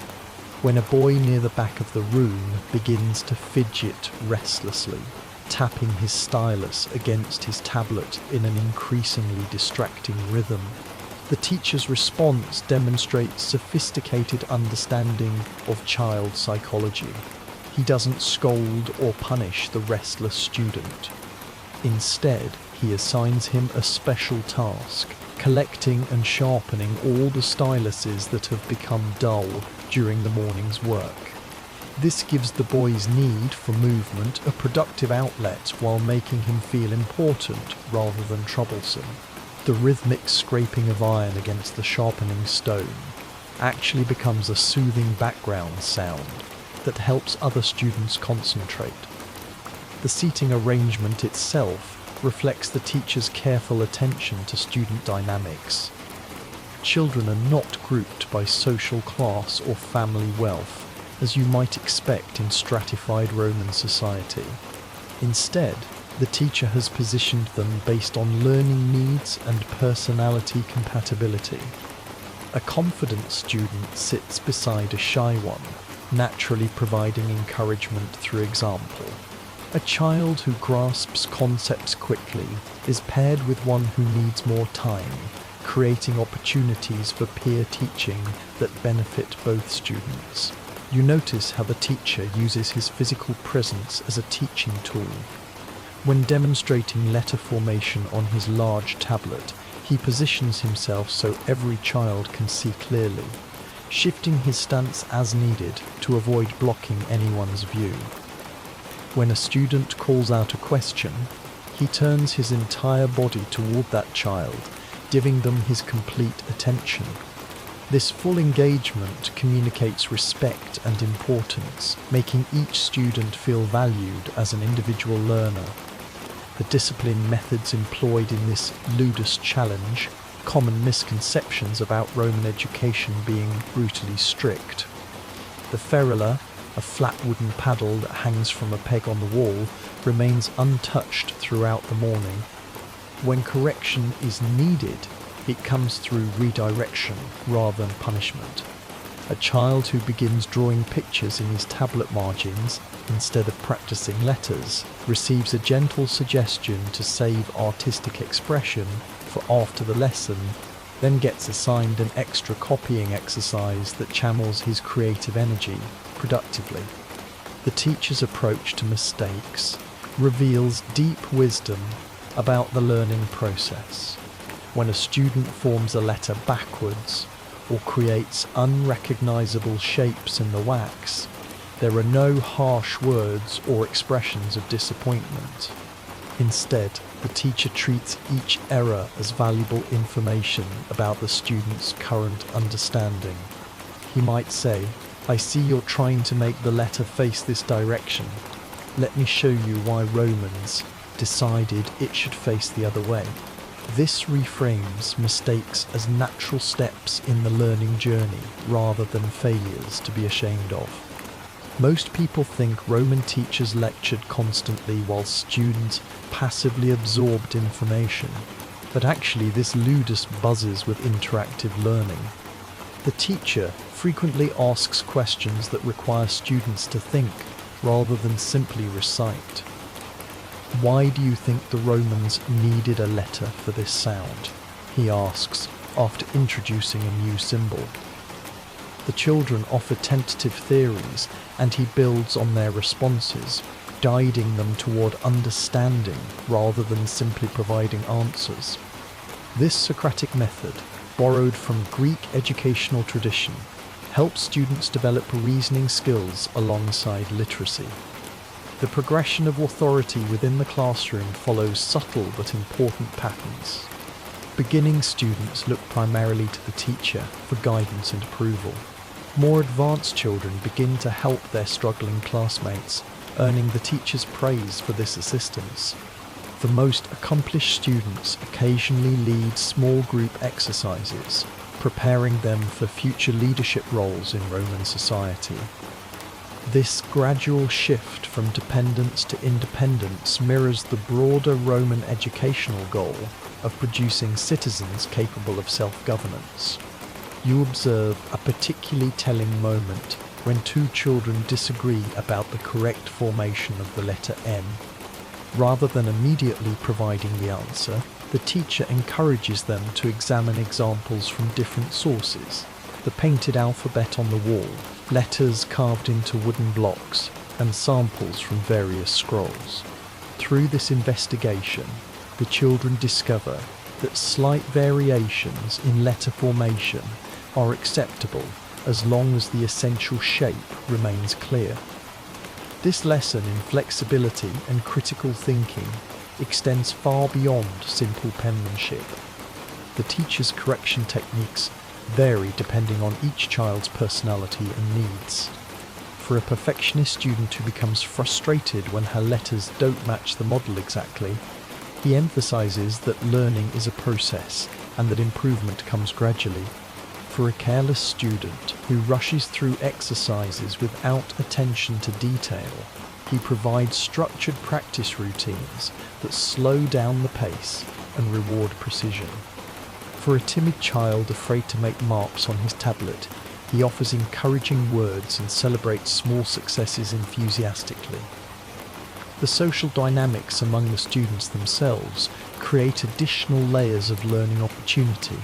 When a boy near the back of the room begins to fidget restlessly, tapping his stylus against his tablet in an increasingly distracting rhythm, the teacher's response demonstrates sophisticated understanding of child psychology. He doesn't scold or punish the restless student. Instead, he assigns him a special task, collecting and sharpening all the styluses that have become dull during the morning's work. This gives the boy's need for movement a productive outlet while making him feel important rather than troublesome. The rhythmic scraping of iron against the sharpening stone actually becomes a soothing background sound that helps other students concentrate. The seating arrangement itself reflects the teacher's careful attention to student dynamics. Children are not grouped by social class or family wealth, as you might expect in stratified Roman society. Instead, the teacher has positioned them based on learning needs and personality compatibility. A confident student sits beside a shy one, naturally providing encouragement through example. A child who grasps concepts quickly is paired with one who needs more time, creating opportunities for peer teaching that benefit both students. You notice how the teacher uses his physical presence as a teaching tool. When demonstrating letter formation on his large tablet, he positions himself so every child can see clearly, shifting his stance as needed to avoid blocking anyone's view. When a student calls out a question, he turns his entire body toward that child, giving them his complete attention. This full engagement communicates respect and importance, making each student feel valued as an individual learner. The discipline methods employed in this ludus challenge, common misconceptions about Roman education being brutally strict. The ferula, a flat wooden paddle that hangs from a peg on the wall, remains untouched throughout the morning. When correction is needed, it comes through redirection rather than punishment. A child who begins drawing pictures in his tablet margins instead of practicing letters receives a gentle suggestion to save artistic expression for after the lesson, then gets assigned an extra copying exercise that channels his creative energy productively. The teacher's approach to mistakes reveals deep wisdom about the learning process. When a student forms a letter backwards or creates unrecognizable shapes in the wax, there are no harsh words or expressions of disappointment. Instead, the teacher treats each error as valuable information about the student's current understanding. He might say, "I see you're trying to make the letter face this direction. Let me show you why Romans decided it should face the other way." This reframes mistakes as natural steps in the learning journey rather than failures to be ashamed of. Most people think Roman teachers lectured constantly while students passively absorbed information, but actually this ludus buzzes with interactive learning. The teacher frequently asks questions that require students to think rather than simply recite. "Why do you think the Romans needed a letter for this sound?" he asks after introducing a new symbol. The children offer tentative theories and he builds on their responses, guiding them toward understanding rather than simply providing answers. This Socratic method, borrowed from Greek educational tradition, helps students develop reasoning skills alongside literacy. The progression of authority within the classroom follows subtle but important patterns. Beginning students look primarily to the teacher for guidance and approval. More advanced children begin to help their struggling classmates, earning the teacher's praise for this assistance. The most accomplished students occasionally lead small group exercises, preparing them for future leadership roles in Roman society. This gradual shift from dependence to independence mirrors the broader Roman educational goal of producing citizens capable of self-governance. You observe a particularly telling moment when two children disagree about the correct formation of the letter M. Rather than immediately providing the answer, the teacher encourages them to examine examples from different sources: the painted alphabet on the wall, letters carved into wooden blocks, and samples from various scrolls. Through this investigation, the children discover that slight variations in letter formation are acceptable as long as the essential shape remains clear. This lesson in flexibility and critical thinking extends far beyond simple penmanship. The teacher's correction techniques vary depending on each child's personality and needs. For a perfectionist student who becomes frustrated when her letters don't match the model exactly, he emphasizes that learning is a process and that improvement comes gradually. For a careless student who rushes through exercises without attention to detail, he provides structured practice routines that slow down the pace and reward precision. For a timid child afraid to make marks on his tablet, he offers encouraging words and celebrates small successes enthusiastically. The social dynamics among the students themselves create additional layers of learning opportunity.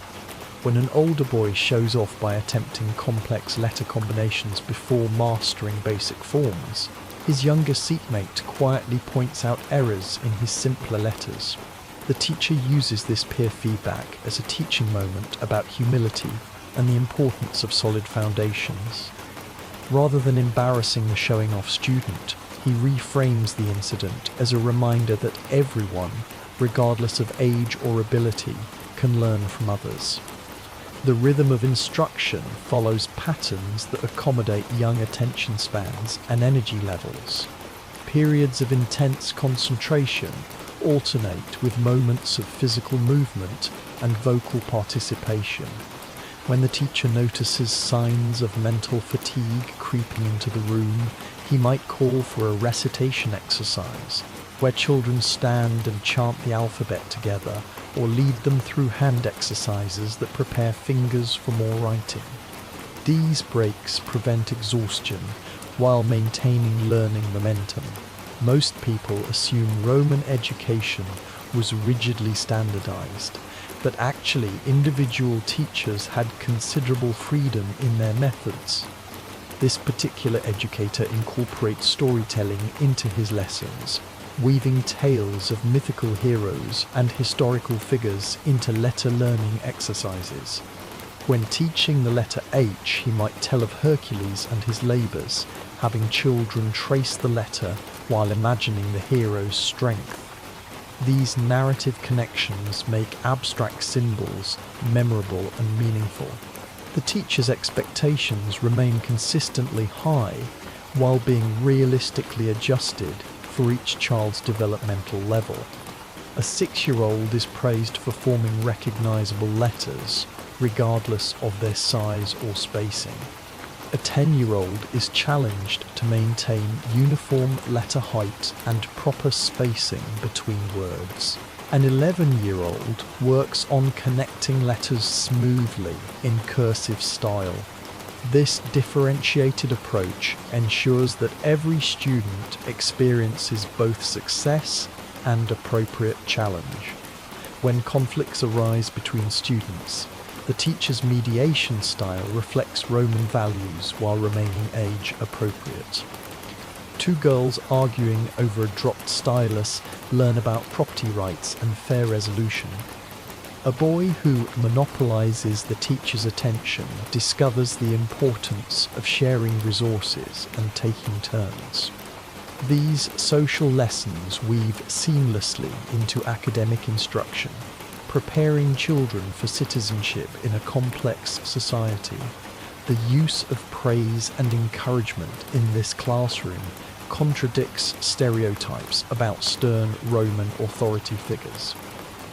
When an older boy shows off by attempting complex letter combinations before mastering basic forms, his younger seatmate quietly points out errors in his simpler letters. The teacher uses this peer feedback as a teaching moment about humility and the importance of solid foundations. Rather than embarrassing the showing off student, he reframes the incident as a reminder that everyone, regardless of age or ability, can learn from others. The rhythm of instruction follows patterns that accommodate young attention spans and energy levels. Periods of intense concentration alternate with moments of physical movement and vocal participation. When the teacher notices signs of mental fatigue creeping into the room, he might call for a recitation exercise, where children stand and chant the alphabet together, or lead them through hand exercises that prepare fingers for more writing. These breaks prevent exhaustion while maintaining learning momentum. Most people assume Roman education was rigidly standardized, but actually individual teachers had considerable freedom in their methods. This particular educator incorporates storytelling into his lessons, weaving tales of mythical heroes and historical figures into letter learning exercises. When teaching the letter H, he might tell of Hercules and his labours, having children trace the letter while imagining the hero's strength. These narrative connections make abstract symbols memorable and meaningful. The teacher's expectations remain consistently high while being realistically adjusted for each child's developmental level. A 6-year-old is praised for forming recognizable letters, regardless of their size or spacing. A 10-year-old is challenged to maintain uniform letter height and proper spacing between words. An 11-year-old works on connecting letters smoothly in cursive style. This differentiated approach ensures that every student experiences both success and appropriate challenge. When conflicts arise between students, the teacher's mediation style reflects Roman values while remaining age appropriate. Two girls arguing over a dropped stylus learn about property rights and fair resolution. A boy who monopolizes the teacher's attention discovers the importance of sharing resources and taking turns. These social lessons weave seamlessly into academic instruction, preparing children for citizenship in a complex society. The use of praise and encouragement in this classroom contradicts stereotypes about stern Roman authority figures.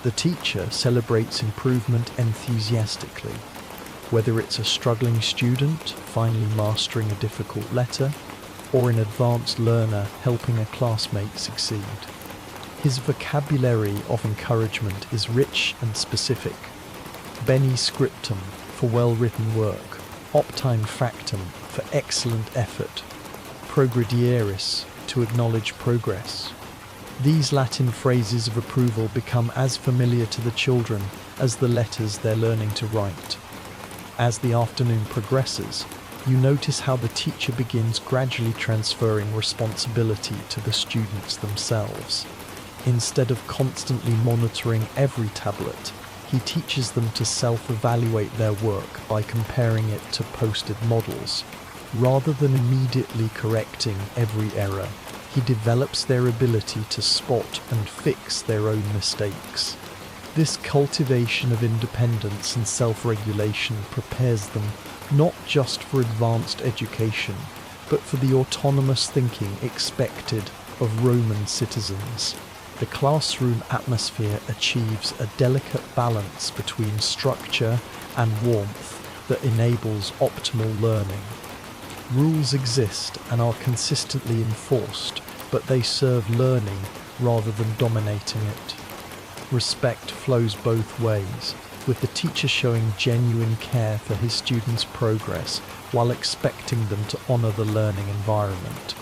The teacher celebrates improvement enthusiastically, whether it's a struggling student finally mastering a difficult letter, or an advanced learner helping a classmate succeed. His vocabulary of encouragement is rich and specific. Bene scriptum for well-written work, optime factum for excellent effort, progredieris to acknowledge progress. These Latin phrases of approval become as familiar to the children as the letters they're learning to write. As the afternoon progresses, you notice how the teacher begins gradually transferring responsibility to the students themselves. Instead of constantly monitoring every tablet, he teaches them to self-evaluate their work by comparing it to posted models. Rather than immediately correcting every error, he develops their ability to spot and fix their own mistakes. This cultivation of independence and self-regulation prepares them not just for advanced education, but for the autonomous thinking expected of Roman citizens. The classroom atmosphere achieves a delicate balance between structure and warmth that enables optimal learning. Rules exist and are consistently enforced, but they serve learning rather than dominating it. Respect flows both ways, with the teacher showing genuine care for his students' progress while expecting them to honour the learning environment.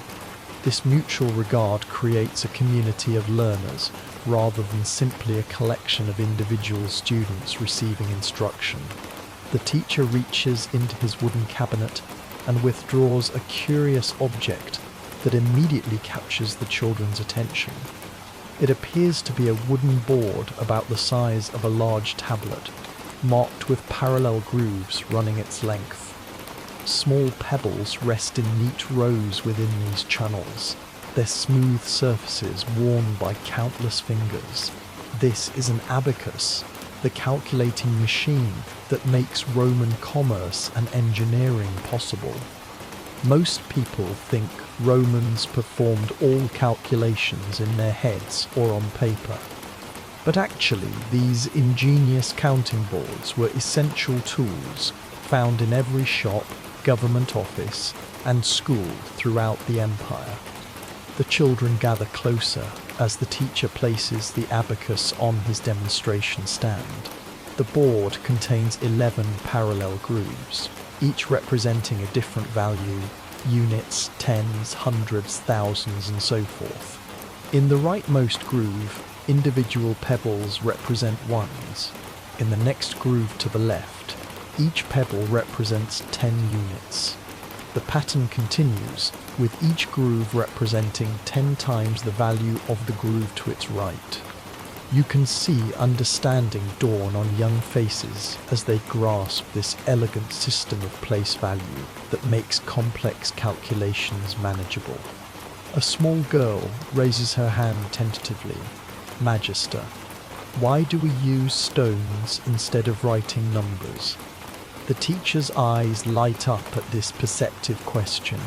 This mutual regard creates a community of learners rather than simply a collection of individual students receiving instruction. The teacher reaches into his wooden cabinet and withdraws a curious object that immediately captures the children's attention. It appears to be a wooden board about the size of a large tablet, marked with parallel grooves running its length. Small pebbles rest in neat rows within these channels, their smooth surfaces worn by countless fingers. This is an abacus, the calculating machine that makes Roman commerce and engineering possible. Most people think Romans performed all calculations in their heads or on paper. But actually, these ingenious counting boards were essential tools found in every shop, government office, and school throughout the empire. The children gather closer as the teacher places the abacus on his demonstration stand. The board contains 11 parallel grooves, each representing a different value: units, tens, hundreds, thousands, and so forth. In the rightmost groove, individual pebbles represent ones. In the next groove to the left, each pebble represents 10 units. The pattern continues, with each groove representing 10 times the value of the groove to its right. You can see understanding dawn on young faces as they grasp this elegant system of place value that makes complex calculations manageable. A small girl raises her hand tentatively. Magister, why do we use stones instead of writing numbers? The teacher's eyes light up at this perceptive question.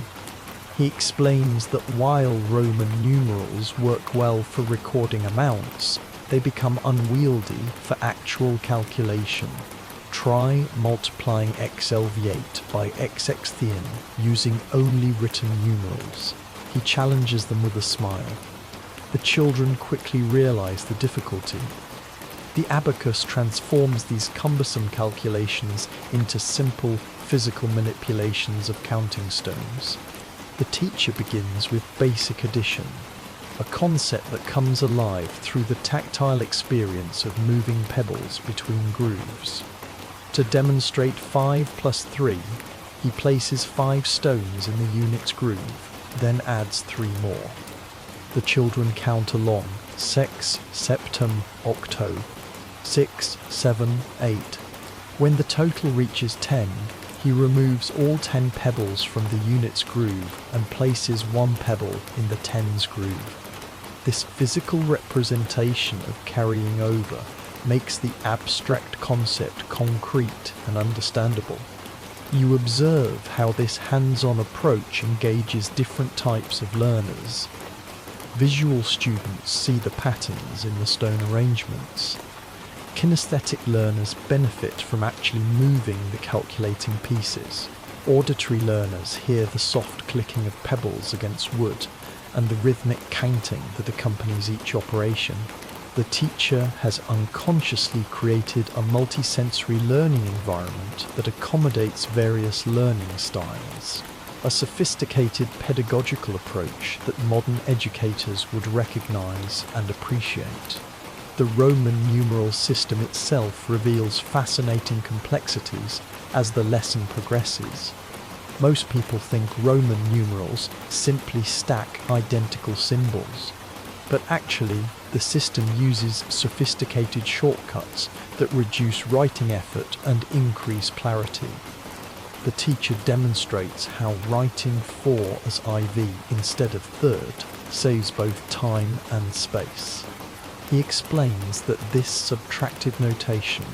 He explains that while Roman numerals work well for recording amounts, they become unwieldy for actual calculation. Try multiplying xlv8 by xxthean using only written numerals. He challenges them with a smile. The children quickly realize the difficulty. The abacus transforms these cumbersome calculations into simple physical manipulations of counting stones. The teacher begins with basic addition, a concept that comes alive through the tactile experience of moving pebbles between grooves. To demonstrate 5 plus 3, he places 5 stones in the unit's groove, then adds 3 more. The children count along: sex, septem, octo, 6, 7, 8. When the total reaches 10, he removes all 10 pebbles from the unit's groove and places 1 pebble in the tens groove. This physical representation of carrying over makes the abstract concept concrete and understandable. You observe how this hands-on approach engages different types of learners. Visual students see the patterns in the stone arrangements. Kinesthetic learners benefit from actually moving the calculating pieces. Auditory learners hear the soft clicking of pebbles against wood and the rhythmic counting that accompanies each operation. The teacher has unconsciously created a multisensory learning environment that accommodates various learning styles. A sophisticated pedagogical approach that modern educators would recognize and appreciate. The Roman numeral system itself reveals fascinating complexities as the lesson progresses. Most people think Roman numerals simply stack identical symbols, but actually the system uses sophisticated shortcuts that reduce writing effort and increase clarity. The teacher demonstrates how writing 4 as IV instead of third saves both time and space. He explains that this subtractive notation,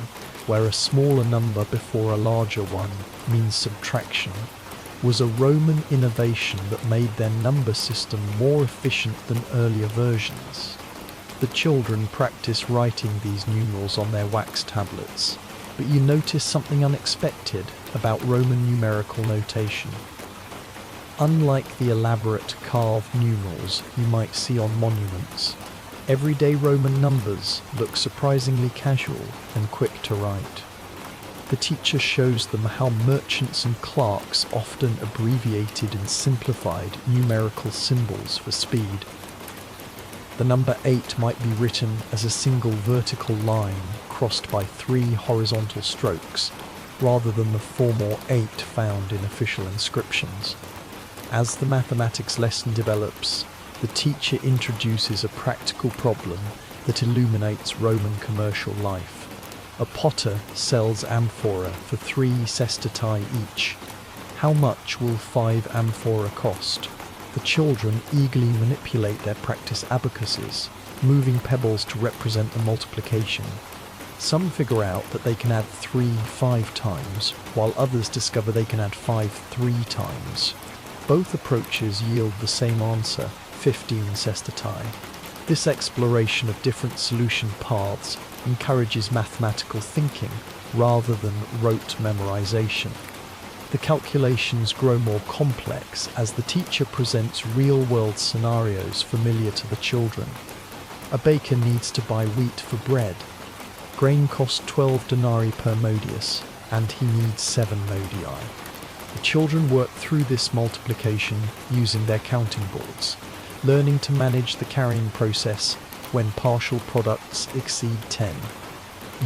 where a smaller number before a larger one means subtraction, was a Roman innovation that made their number system more efficient than earlier versions. The children practice writing these numerals on their wax tablets, but you notice something unexpected about Roman numerical notation. Unlike the elaborate carved numerals you might see on monuments, everyday Roman numbers look surprisingly casual and quick to write. The teacher shows them how merchants and clerks often abbreviated and simplified numerical symbols for speed. The number 8 might be written as a single vertical line crossed by 3 horizontal strokes, rather than the formal 8 found in official inscriptions. As the mathematics lesson develops, the teacher introduces a practical problem that illuminates Roman commercial life. A potter sells amphora for 3 sestertii each. How much will 5 amphora cost? The children eagerly manipulate their practice abacuses, moving pebbles to represent the multiplication. Some figure out that they can add 3 5 times, while others discover they can add 5 3 times. Both approaches yield the same answer, 15 sestertii. This exploration of different solution paths encourages mathematical thinking rather than rote memorization. The calculations grow more complex as the teacher presents real-world scenarios familiar to the children. A baker needs to buy wheat for bread. Grain costs 12 denarii per modius, and he needs 7 modii. The children work through this multiplication using their counting boards, learning to manage the carrying process when partial products exceed 10.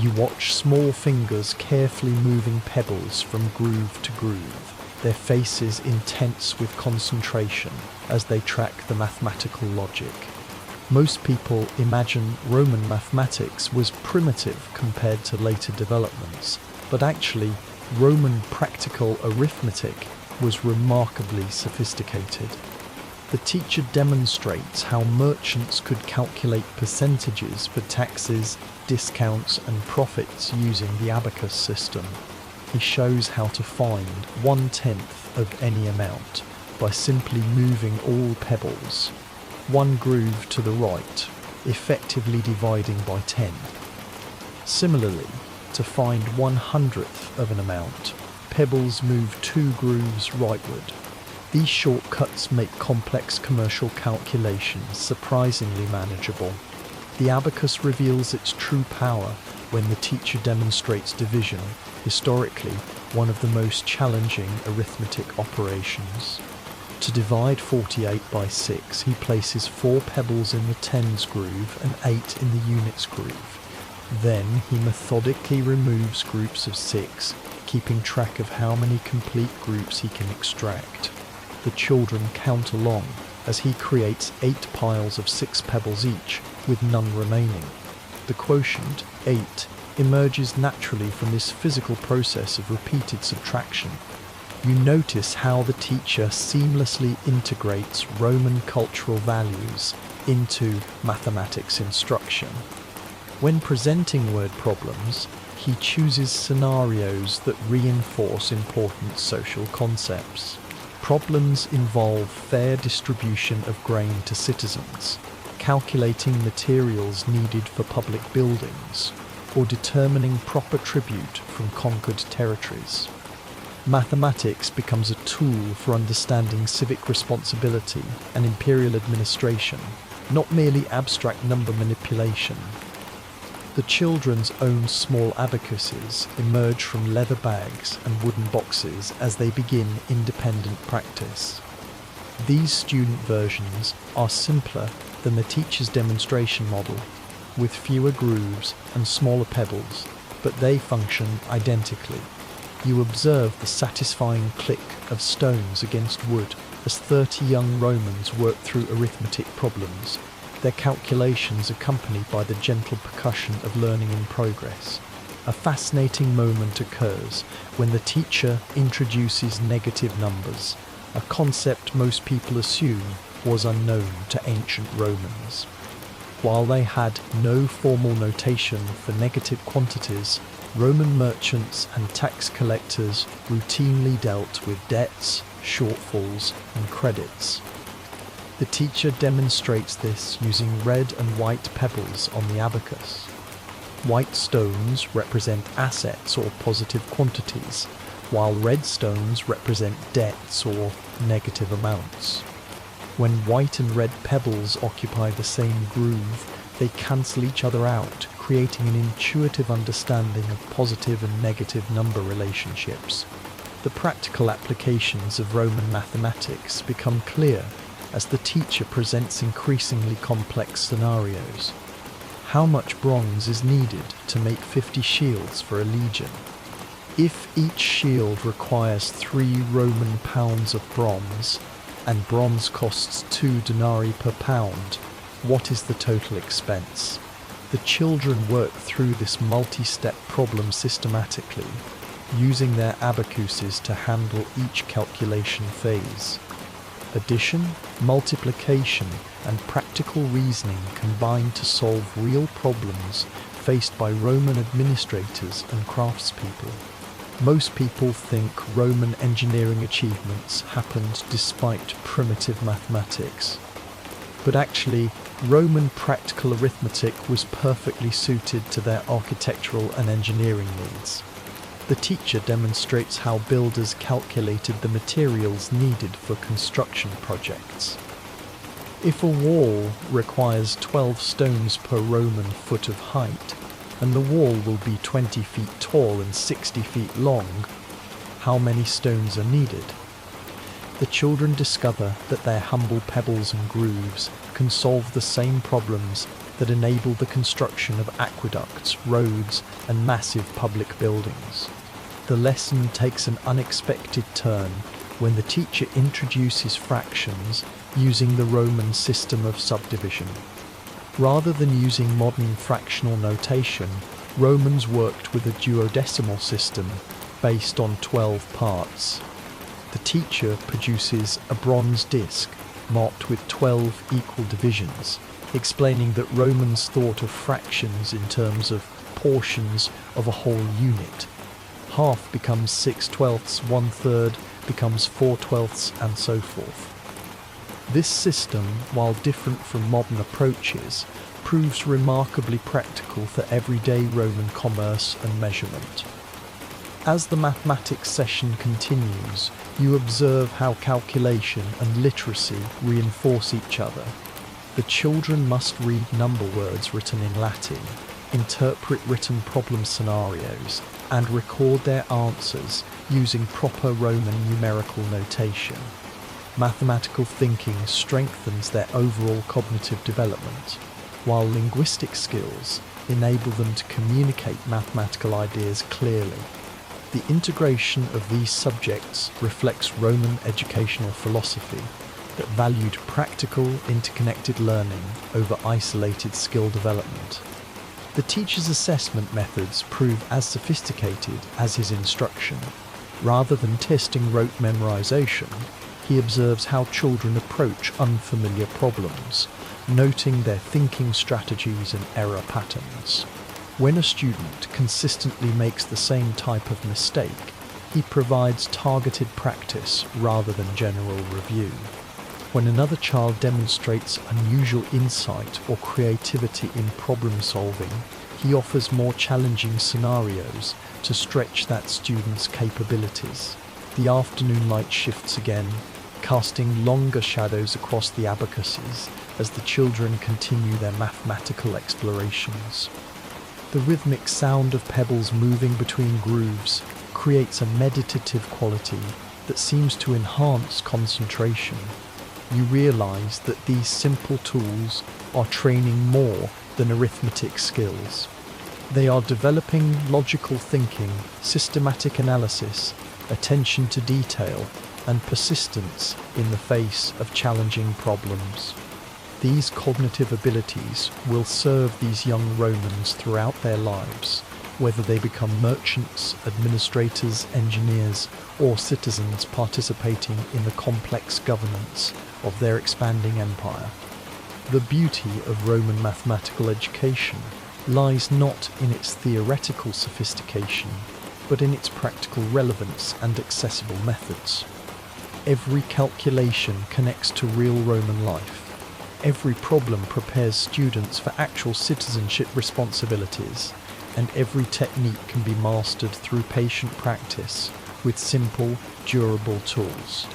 You watch small fingers carefully moving pebbles from groove to groove, their faces intense with concentration as they track the mathematical logic. Most people imagine Roman mathematics was primitive compared to later developments, but actually, Roman practical arithmetic was remarkably sophisticated. The teacher demonstrates how merchants could calculate percentages for taxes, discounts and profits using the abacus system. He shows how to find 1/10 of any amount by simply moving all pebbles, 1 groove to the right, effectively dividing by 10. Similarly, to find 1/100th of an amount, pebbles move 2 grooves rightward. These shortcuts make complex commercial calculations surprisingly manageable. The abacus reveals its true power when the teacher demonstrates division, historically one of the most challenging arithmetic operations. To divide 48 by 6, he places 4 pebbles in the tens groove and 8 in the units groove. Then he methodically removes groups of 6, keeping track of how many complete groups he can extract. The children count along as he creates 8 piles of 6 pebbles each, with none remaining. The quotient, 8, emerges naturally from this physical process of repeated subtraction. You notice how the teacher seamlessly integrates Roman cultural values into mathematics instruction. When presenting word problems, he chooses scenarios that reinforce important social concepts. Problems involve fair distribution of grain to citizens, calculating materials needed for public buildings, or determining proper tribute from conquered territories. Mathematics becomes a tool for understanding civic responsibility and imperial administration, not merely abstract number manipulation. The children's own small abacuses emerge from leather bags and wooden boxes as they begin independent practice. These student versions are simpler than the teacher's demonstration model, with fewer grooves and smaller pebbles, but they function identically. You observe the satisfying click of stones against wood as 30 young Romans work through arithmetic problems, their calculations accompanied by the gentle percussion of learning in progress. A fascinating moment occurs when the teacher introduces negative numbers, a concept most people assume was unknown to ancient Romans. While they had no formal notation for negative quantities, Roman merchants and tax collectors routinely dealt with debts, shortfalls, and credits. The teacher demonstrates this using red and white pebbles on the abacus. White stones represent assets or positive quantities, while red stones represent debts or negative amounts. When white and red pebbles occupy the same groove, they cancel each other out, creating an intuitive understanding of positive and negative number relationships. The practical applications of Roman mathematics become clear as the teacher presents increasingly complex scenarios. How much bronze is needed to make 50 shields for a legion? If each shield requires 3 Roman pounds of bronze, and bronze costs 2 denarii per pound, what is the total expense? The children work through this multi-step problem systematically, using their abacuses to handle each calculation phase. Addition, multiplication, and practical reasoning combine to solve real problems faced by Roman administrators and craftspeople. Most people think Roman engineering achievements happened despite primitive mathematics. But actually, Roman practical arithmetic was perfectly suited to their architectural and engineering needs. The teacher demonstrates how builders calculated the materials needed for construction projects. If a wall requires 12 stones per Roman foot of height, and the wall will be 20 feet tall and 60 feet long, how many stones are needed? The children discover that their humble pebbles and grooves can solve the same problems that enable the construction of aqueducts, roads, and massive public buildings. The lesson takes an unexpected turn when the teacher introduces fractions using the Roman system of subdivision. Rather than using modern fractional notation, Romans worked with a duodecimal system based on 12 parts. The teacher produces a bronze disc marked with 12 equal divisions, explaining that Romans thought of fractions in terms of portions of a whole unit. Half becomes 6/12, 1/3 becomes 4/12, and so forth. This system, while different from modern approaches, proves remarkably practical for everyday Roman commerce and measurement. As the mathematics session continues, you observe how calculation and literacy reinforce each other. The children must read number words written in Latin, interpret written problem scenarios, and record their answers using proper Roman numerical notation. Mathematical thinking strengthens their overall cognitive development, while linguistic skills enable them to communicate mathematical ideas clearly. The integration of these subjects reflects Roman educational philosophy that valued practical, interconnected learning over isolated skill development. The teacher's assessment methods prove as sophisticated as his instruction. Rather than testing rote memorization, he observes how children approach unfamiliar problems, noting their thinking strategies and error patterns. When a student consistently makes the same type of mistake, he provides targeted practice rather than general review. When another child demonstrates unusual insight or creativity in problem solving, he offers more challenging scenarios to stretch that student's capabilities. The afternoon light shifts again, casting longer shadows across the abacuses as the children continue their mathematical explorations. The rhythmic sound of pebbles moving between grooves creates a meditative quality that seems to enhance concentration. You realize that these simple tools are training more than arithmetic skills. They are developing logical thinking, systematic analysis, attention to detail, and persistence in the face of challenging problems. These cognitive abilities will serve these young Romans throughout their lives, whether they become merchants, administrators, engineers, or citizens participating in the complex governance of their expanding empire. The beauty of Roman mathematical education lies not in its theoretical sophistication, but in its practical relevance and accessible methods. Every calculation connects to real Roman life. Every problem prepares students for actual citizenship responsibilities, and every technique can be mastered through patient practice with simple, durable tools.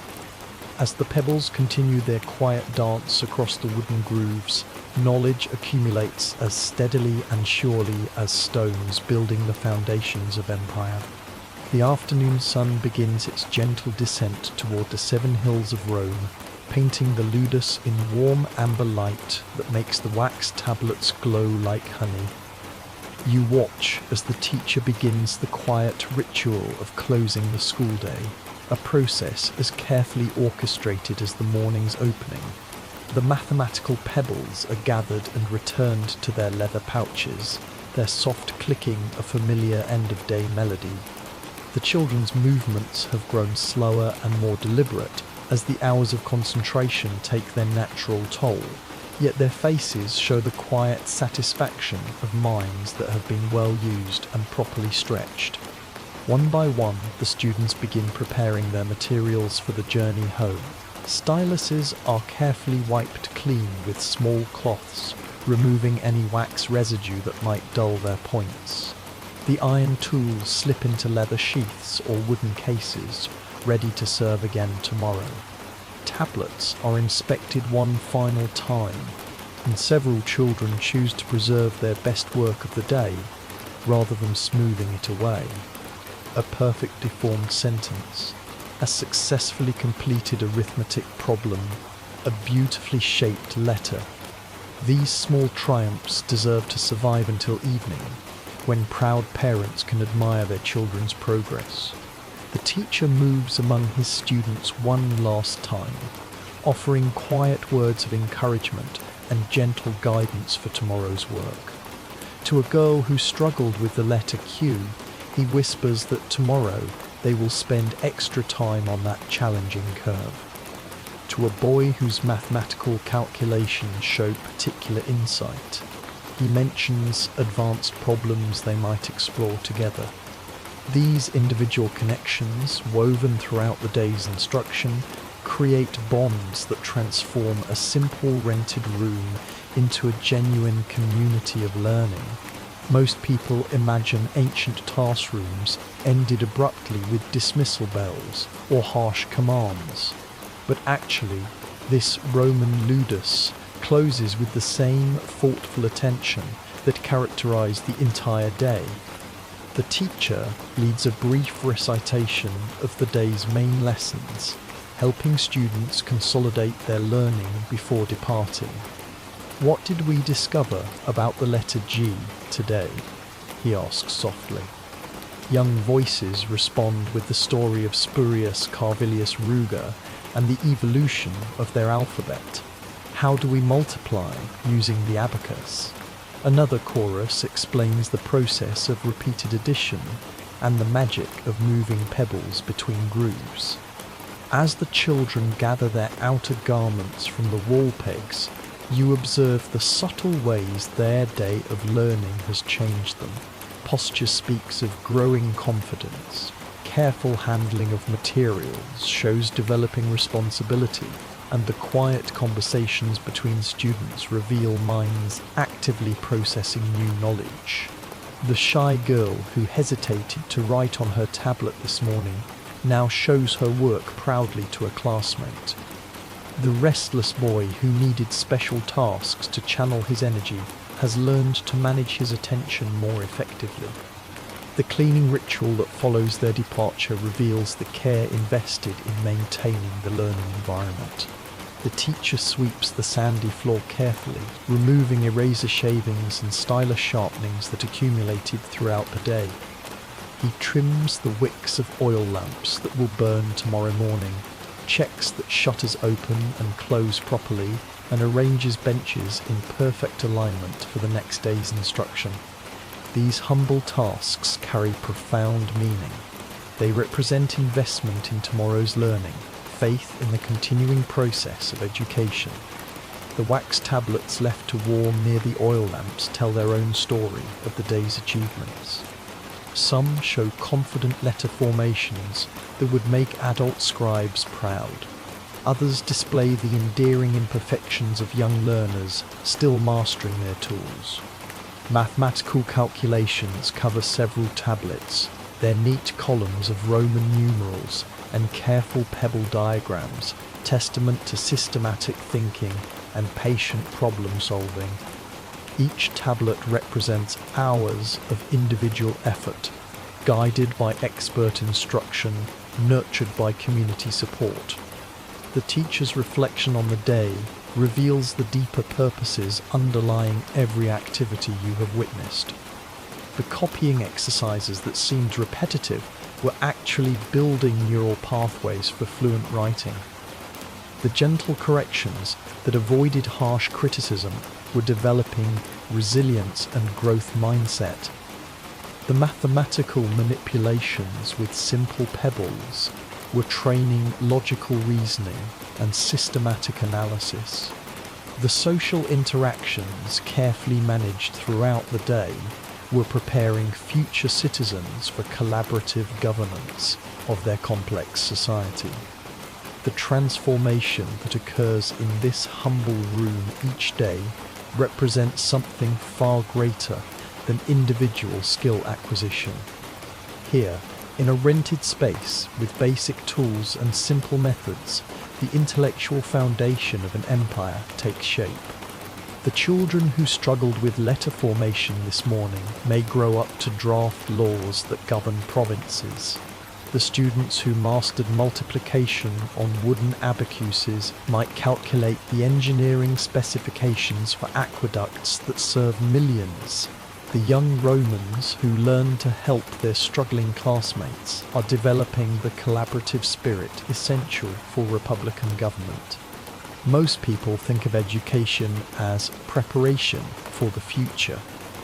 As the pebbles continue their quiet dance across the wooden grooves, knowledge accumulates as steadily and surely as stones building the foundations of empire. The afternoon sun begins its gentle descent toward the 7 hills of Rome, painting the ludus in warm amber light that makes the wax tablets glow like honey. You watch as the teacher begins the quiet ritual of closing the school day, a process as carefully orchestrated as the morning's opening. The mathematical pebbles are gathered and returned to their leather pouches, their soft clicking a familiar end-of-day melody. The children's movements have grown slower and more deliberate as the hours of concentration take their natural toll, yet their faces show the quiet satisfaction of minds that have been well used and properly stretched. One by one, the students begin preparing their materials for the journey home. Styluses are carefully wiped clean with small cloths, removing any wax residue that might dull their points. The iron tools slip into leather sheaths or wooden cases, ready to serve again tomorrow. Tablets are inspected one final time, and several children choose to preserve their best work of the day, rather than smoothing it away. A perfect deformed sentence, a successfully completed arithmetic problem, a beautifully shaped letter. These small triumphs deserve to survive until evening, when proud parents can admire their children's progress. The teacher moves among his students one last time, offering quiet words of encouragement and gentle guidance for tomorrow's work. To a girl who struggled with the letter Q, he whispers that tomorrow they will spend extra time on that challenging curve. To a boy whose mathematical calculations show particular insight, he mentions advanced problems they might explore together. These individual connections, woven throughout the day's instruction, create bonds that transform a simple rented room into a genuine community of learning. Most people imagine ancient classrooms ended abruptly with dismissal bells or harsh commands, but actually, this Roman ludus closes with the same thoughtful attention that characterized the entire day. The teacher leads a brief recitation of the day's main lessons, helping students consolidate their learning before departing. "What did we discover about the letter G today?" he asks softly. Young voices respond with the story of Spurius Carvilius Ruger and the evolution of their alphabet. "How do we multiply using the abacus?" Another chorus explains the process of repeated addition and the magic of moving pebbles between grooves. As the children gather their outer garments from the wall pegs, you observe the subtle ways their day of learning has changed them. Posture speaks of growing confidence. Careful handling of materials shows developing responsibility, and the quiet conversations between students reveal minds actively processing new knowledge. The shy girl who hesitated to write on her tablet this morning now shows her work proudly to a classmate. The restless boy who needed special tasks to channel his energy has learned to manage his attention more effectively. The cleaning ritual that follows their departure reveals the care invested in maintaining the learning environment. The teacher sweeps the sandy floor carefully, removing eraser shavings and stylus sharpenings that accumulated throughout the day. He trims the wicks of oil lamps that will burn tomorrow morning, checks that shutters open and close properly, and arranges benches in perfect alignment for the next day's instruction. These humble tasks carry profound meaning. They represent investment in tomorrow's learning, faith in the continuing process of education. The wax tablets left to warm near the oil lamps tell their own story of the day's achievements. Some show confident letter formations that would make adult scribes proud. Others display the endearing imperfections of young learners still mastering their tools. Mathematical calculations cover several tablets, their neat columns of Roman numerals and careful pebble diagrams, testament to systematic thinking and patient problem solving. Each tablet represents hours of individual effort, guided by expert instruction, nurtured by community support. The teacher's reflection on the day reveals the deeper purposes underlying every activity you have witnessed. The copying exercises that seemed repetitive were actually building neural pathways for fluent writing. The gentle corrections that avoided harsh criticism were developing resilience and growth mindset. The mathematical manipulations with simple pebbles were training logical reasoning and systematic analysis. The social interactions carefully managed throughout the day were preparing future citizens for collaborative governance of their complex society. The transformation that occurs in this humble room each day represents something far greater than individual skill acquisition. Here, in a rented space with basic tools and simple methods, the intellectual foundation of an empire takes shape. The children who struggled with letter formation this morning may grow up to draft laws that govern provinces. The students who mastered multiplication on wooden abacuses might calculate the engineering specifications for aqueducts that serve millions. The young Romans who learn to help their struggling classmates are developing the collaborative spirit essential for republican government. Most people think of education as preparation for the future,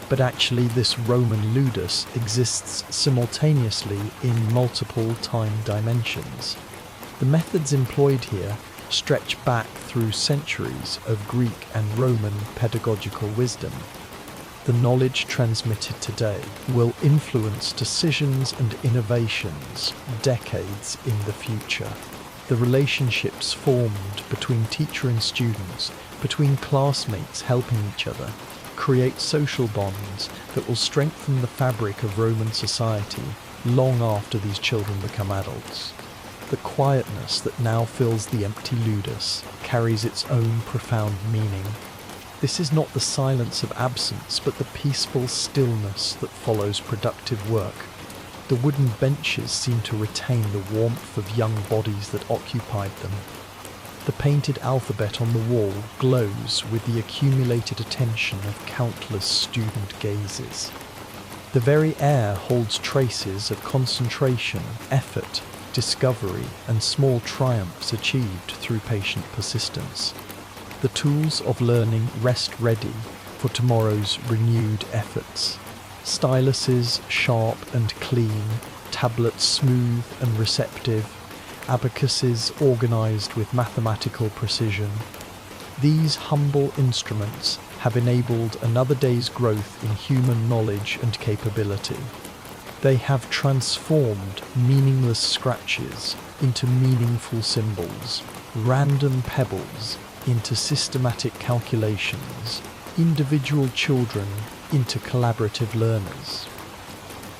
but actually this Roman ludus exists simultaneously in multiple time dimensions. The methods employed here stretch back through centuries of Greek and Roman pedagogical wisdom. The knowledge transmitted today will influence decisions and innovations decades in the future. The relationships formed between teacher and students, between classmates helping each other, create social bonds that will strengthen the fabric of Roman society long after these children become adults. The quietness that now fills the empty ludus carries its own profound meaning. This is not the silence of absence, but the peaceful stillness that follows productive work. The wooden benches seem to retain the warmth of young bodies that occupied them. The painted alphabet on the wall glows with the accumulated attention of countless student gazes. The very air holds traces of concentration, effort, discovery, and small triumphs achieved through patient persistence. The tools of learning rest ready for tomorrow's renewed efforts. Styluses sharp and clean, tablets smooth and receptive, abacuses organized with mathematical precision. These humble instruments have enabled another day's growth in human knowledge and capability. They have transformed meaningless scratches into meaningful symbols, random pebbles into systematic calculations, individual children into collaborative learners.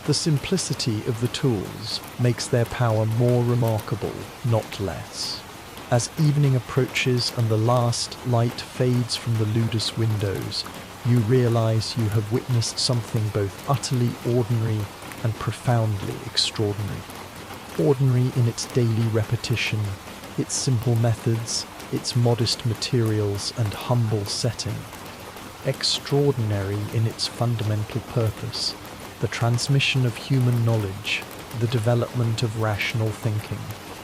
The simplicity of the tools makes their power more remarkable, not less. As evening approaches and the last light fades from the ludus windows, you realize you have witnessed something both utterly ordinary and profoundly extraordinary. Ordinary in its daily repetition, its simple methods, its modest materials and humble setting. Extraordinary in its fundamental purpose, the transmission of human knowledge, the development of rational thinking,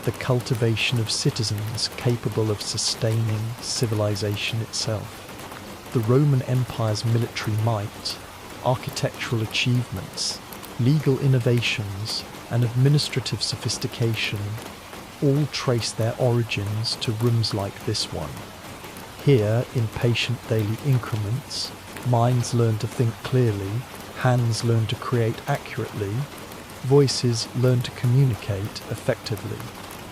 the cultivation of citizens capable of sustaining civilization itself. The Roman Empire's military might, architectural achievements, legal innovations, and administrative sophistication all trace their origins to rooms like this one. Here, in patient daily increments, minds learn to think clearly, Hands learn to create accurately. Voices learn to communicate effectively.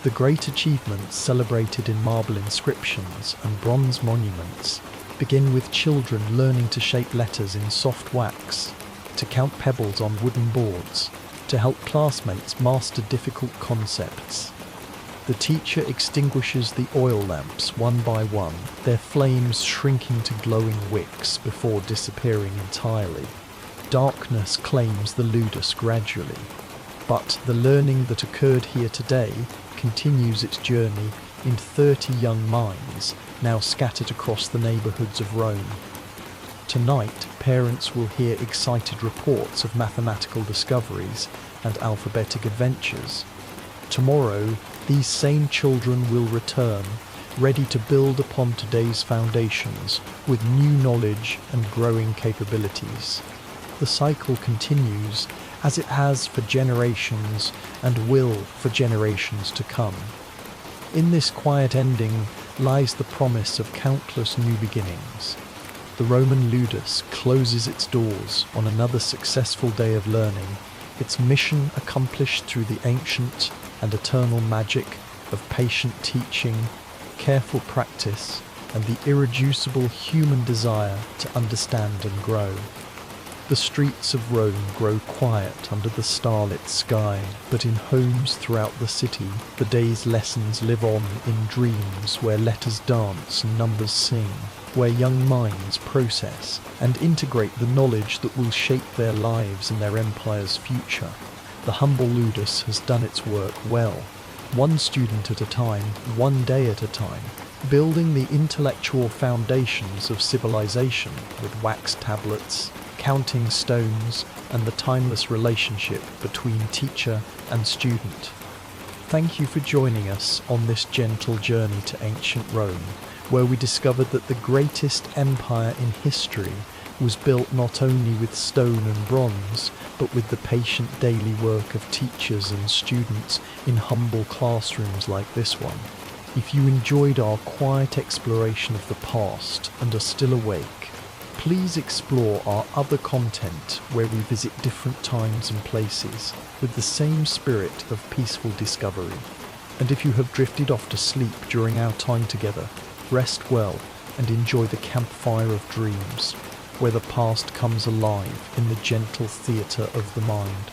The great achievements celebrated in marble inscriptions and bronze monuments begin with children learning to shape letters in soft wax, to count pebbles on wooden boards, to help classmates master difficult concepts. The teacher extinguishes the oil lamps one by one, their flames shrinking to glowing wicks before disappearing entirely. Darkness claims the ludus gradually, but the learning that occurred here today continues its journey in 30 young minds now scattered across the neighbourhoods of Rome. Tonight, parents will hear excited reports of mathematical discoveries and alphabetic adventures. Tomorrow, these same children will return, ready to build upon today's foundations with new knowledge and growing capabilities. The cycle continues as it has for generations and will for generations to come. In this quiet ending lies the promise of countless new beginnings. The Roman ludus closes its doors on another successful day of learning, its mission accomplished through the ancient and eternal magic of patient teaching, careful practice, and the irreducible human desire to understand and grow. The streets of Rome grow quiet under the starlit sky, but in homes throughout the city, the day's lessons live on in dreams where letters dance and numbers sing, where young minds process and integrate the knowledge that will shape their lives and their empire's future. The humble ludus has done its work well, one student at a time, one day at a time, building the intellectual foundations of civilization with wax tablets, counting stones, and the timeless relationship between teacher and student. Thank you for joining us on this gentle journey to ancient Rome, where we discovered that the greatest empire in history was built not only with stone and bronze, but with the patient daily work of teachers and students in humble classrooms like this one. If you enjoyed our quiet exploration of the past and are still awake, please explore our other content where we visit different times and places with the same spirit of peaceful discovery. And if you have drifted off to sleep during our time together, rest well and enjoy the campfire of dreams, where the past comes alive in the gentle theatre of the mind.